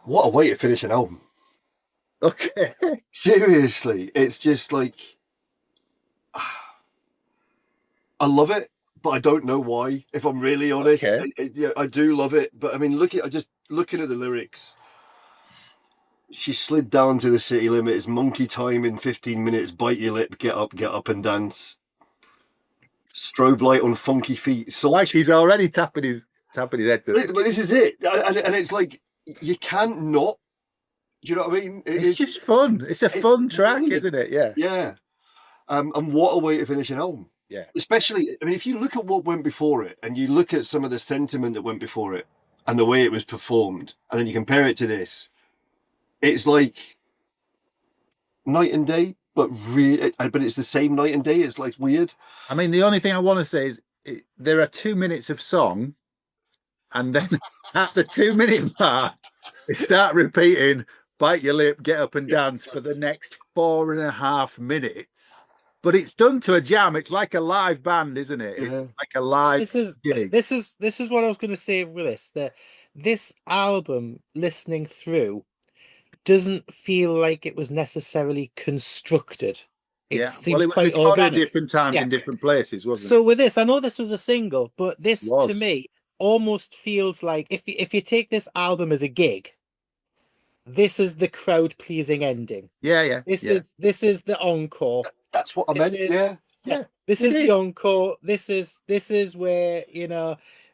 What a way to finish an album. Okay. Seriously, it's just like, I love it, but I don't know why, if I'm really honest. Okay. I do love it, but I mean, just looking at the lyrics, she slid down to the city limits, monkey time in 15 minutes, bite your lip, get up and dance. Strobe light on funky feet. So like he's already tapping his head. But this is it. And it's like, you can't not. Do you know what I mean? It's just fun. It's a fun track, isn't it? Yeah. Yeah. And what a way to finish an album. Yeah. Especially, I mean, if you look at what went before it and you look at some of the sentiment that went before it and the way it was performed, and then you compare it to this, it's like night and day, but it's the same night and day. It's like weird. I mean, the only thing I want to say is there are 2 minutes of song, and then at the 2 minute mark, they start repeating Bite Your Lip, Get Up and Dance for the next 4.5 minutes. But it's done to a jam. It's like a live band, isn't it? It's like a live gig. This is what I was going to say with this. That this album, listening through, doesn't feel like it was necessarily constructed. It seems quite organic. At different times in different places, wasn't it? So with this, I know this was a single, but this to me almost feels like if you take this album as a gig, this is the crowd pleasing ending. Yeah. This is the encore. That's what I meant. Yeah. This is the encore. This is where,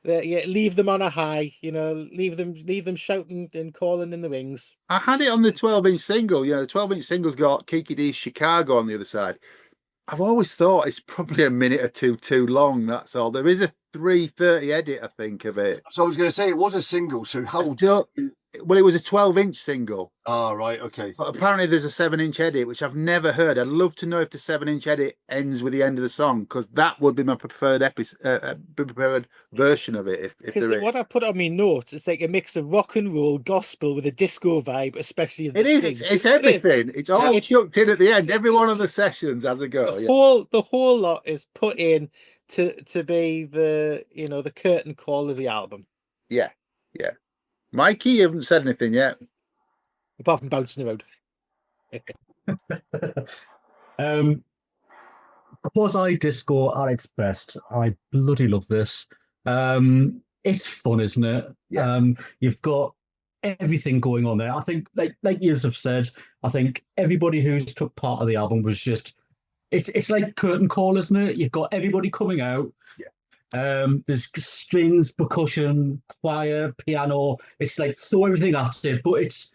leave them on a high. Leave them shouting and calling in the wings. I had it on the 12-inch single. The 12-inch single's got Kiki D's Chicago on the other side. I've always thought it's probably a minute or two too long. That's all. There is a 3:30 edit, I think, of it. So I was going to say it was a single. So how? Well, it was a 12-inch single. Oh, right. Okay. But apparently there's a 7-inch edit, which I've never heard. I'd love to know if the 7-inch edit ends with the end of the song, because that would be my preferred preferred version of it. If what I put on my notes, it's like a mix of rock and roll, gospel with a disco vibe, especially in the strings. It's everything. It's all chucked in at the end. Every one of the sessions has a go. The whole lot is put in to be the curtain call of the album. Yeah. Mikey, you haven't said anything yet. Apart from bouncing around. Quasi-disco at its best. I bloody love this. It's fun, isn't it? Yeah. You've got everything going on there. I think, like you have said, I think everybody who's took part of the album was just... It's like curtain call, isn't it? You've got everybody coming out. There's strings, percussion, choir, piano. It's like throw everything at it, but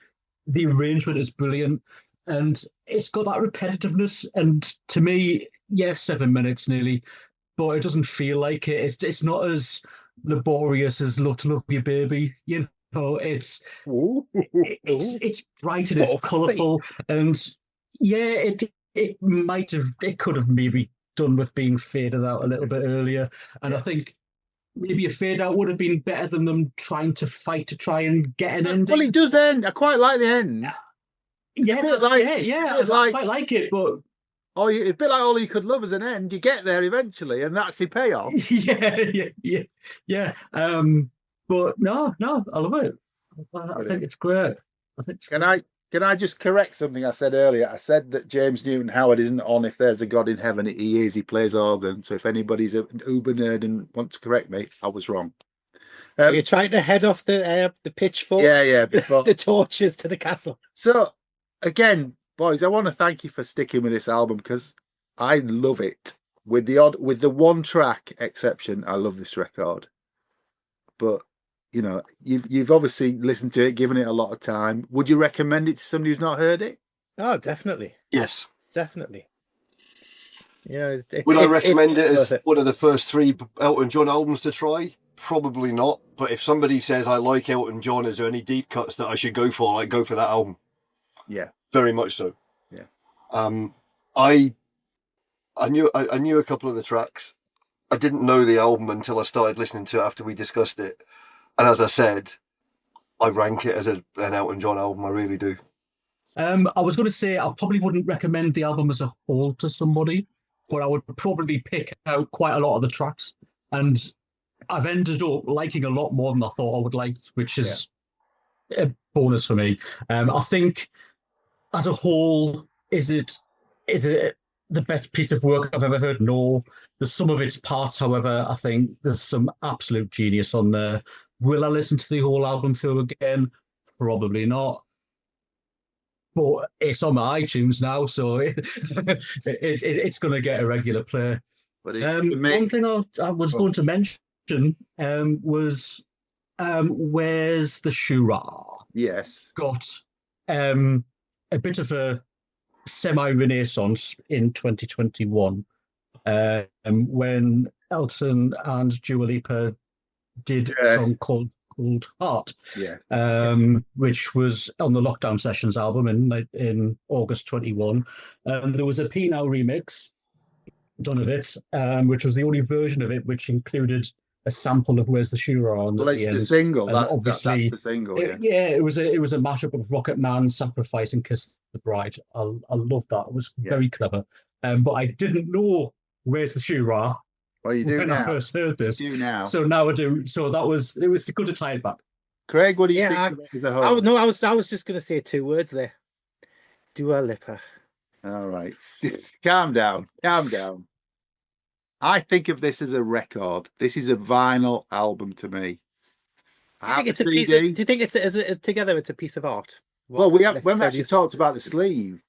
the arrangement is brilliant, and it's got that repetitiveness. And to me, 7 minutes nearly, but it doesn't feel like it. It's not as laborious as "Love to Love You, Baby." So it's Ooh. it's bright and it's Full colourful, and yeah, it could have maybe done with being faded out a little bit earlier, and I think maybe a fade out would have been better than them trying to fight to try and get an ending. Well, it does end. I quite like the end. Yeah, a bit like- yeah, a bit I like- quite like it, but Oh, it's a bit like All You Could Love as an end. You get there eventually, and that's the payoff. yeah. But no, I love it. I think it's great. I think it's Can I just correct something I said earlier? I said that James Newton Howard isn't on If There's a God in Heaven. He is. He plays organ. So if anybody's an uber nerd and wants to correct me, I was wrong. Are you trying to head off the pitchforks? Yeah. Before. The torches to the castle. So again, boys, I want to thank you for sticking with this album because I love it. With the one track exception, I love this record. But you know, you've obviously listened to it, given it a lot of time. Would you recommend it to somebody who's not heard it? Oh, definitely. Yes. Definitely. Yeah. Would I recommend it as worth one of the first 3 Elton John albums to try? Probably not. But if somebody says I like Elton John, is there any deep cuts that I should go for? I'd go for that album. Yeah. Very much so. Yeah. I knew a couple of the tracks. I didn't know the album until I started listening to it after we discussed it. And as I said, I rank it as an Elton John album. I really do. I was going to say I probably wouldn't recommend the album as a whole to somebody, but I would probably pick out quite a lot of the tracks, and I've ended up liking a lot more than I thought I would like, which is a bonus for me. I think as a whole, is it the best piece of work I've ever heard? No. There's some of its parts, however, I think there's some absolute genius on there. Will I listen to the whole album through again? Probably not. But it's on my iTunes now, so it's going to get a regular play. But One thing I was going to mention was Where's the Shura? yes. Got a bit of a semi-renaissance in 2021 when Elton and Dua Lipa did a song called Heart, which was on the Lockdown Sessions album in August 21. There was a P Now remix done of it, which was the only version of it which included a sample of Where's the Shura on Well, at the it's end. the single. And That's obviously, the single. it was a mashup of Rocket Man, Sacrifice, and Kiss the Bride. I love that. It was very clever. But I didn't know Where's the Shura Well, you do when now. I first heard this. You do now. So now I do. So it was good to tie it back. Craig, what do you Yeah, think of it as a whole? I was just going to say 2 words there. Dua Lipa. All right. Calm down. I think of this as a record. This is a vinyl album to me. Do you think it's a piece of, do you think together it's a piece of art? Well, we haven't actually talked about the sleeve.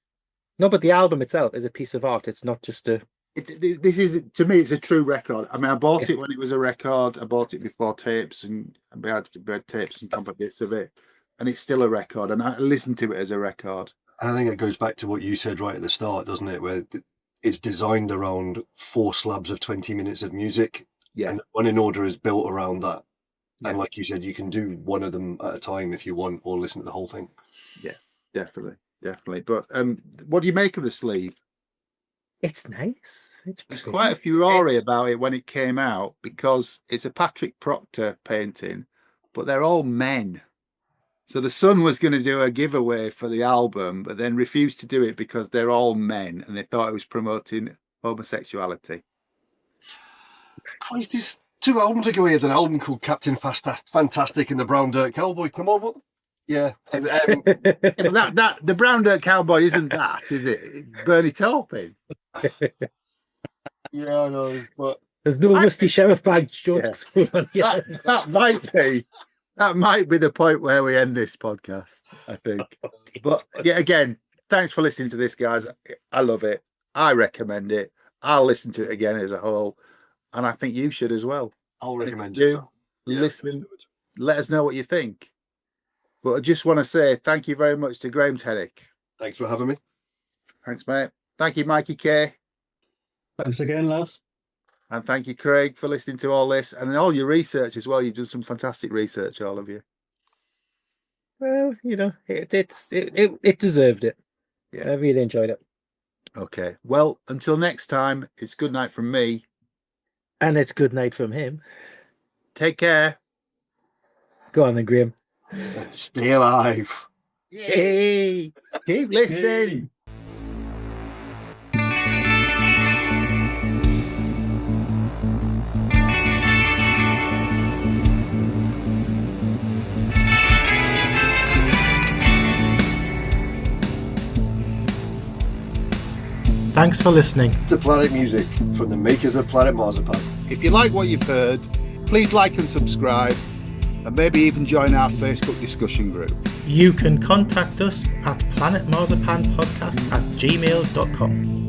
No, but the album itself is a piece of art. It's not just a. This is, to me, it's a true record. I mean, I bought it when it was a record. I bought it before tapes and we had tapes and compact discs of it, and it's still a record. And I listen to it as a record. And I think it goes back to what you said right at the start, doesn't it? Where it's designed around 4 slabs of 20 minutes of music. Yeah. And One in Order is built around that. Yeah. And like you said, you can do one of them at a time if you want, or listen to the whole thing. Yeah, definitely. But what do you make of the sleeve? It's nice. There's quite a furore about it when it came out because it's a Patrick Proctor painting, but they're all men. So the Sun was going to do a giveaway for the album, but then refused to do it because they're all men and they thought it was promoting homosexuality. Christ, this 2 albums ago he had an album called Captain Fantastic and the Brown Dirt Cowboy. Come on, what? Yeah. But that the Brown Dirt Cowboy isn't that, is it? It's Bernie Taupin. Yeah, I know, but there's no Rusty Sheriff badge jokes. Yeah. That might be the point where we end this podcast, I think. But yeah, again, thanks for listening to this, guys. I love it. I recommend it. I'll listen to it again as a whole, and I think you should as well. I'll recommend it. Listen, let us know what you think. But I just want to say thank you very much to Graham Tennick. Thanks for having me. Thanks, mate. Thank you, Mikie K. Thanks again, lads. And thank you, Craig, for listening to all this and all your research as well. You've done some fantastic research, all of you. Well, it deserved it. Yeah. I really enjoyed it. Okay. Well, until next time, it's good night from me. And it's good night from him. Take care. Go on then, Graham. Stay alive. Yay! Keep listening. Thanks for listening. To Planet Music from the makers of Planet Marzipan. If you like what you've heard, please like and subscribe, and maybe even join our Facebook discussion group. You can contact us at planetmarzipanpodcast@gmail.com.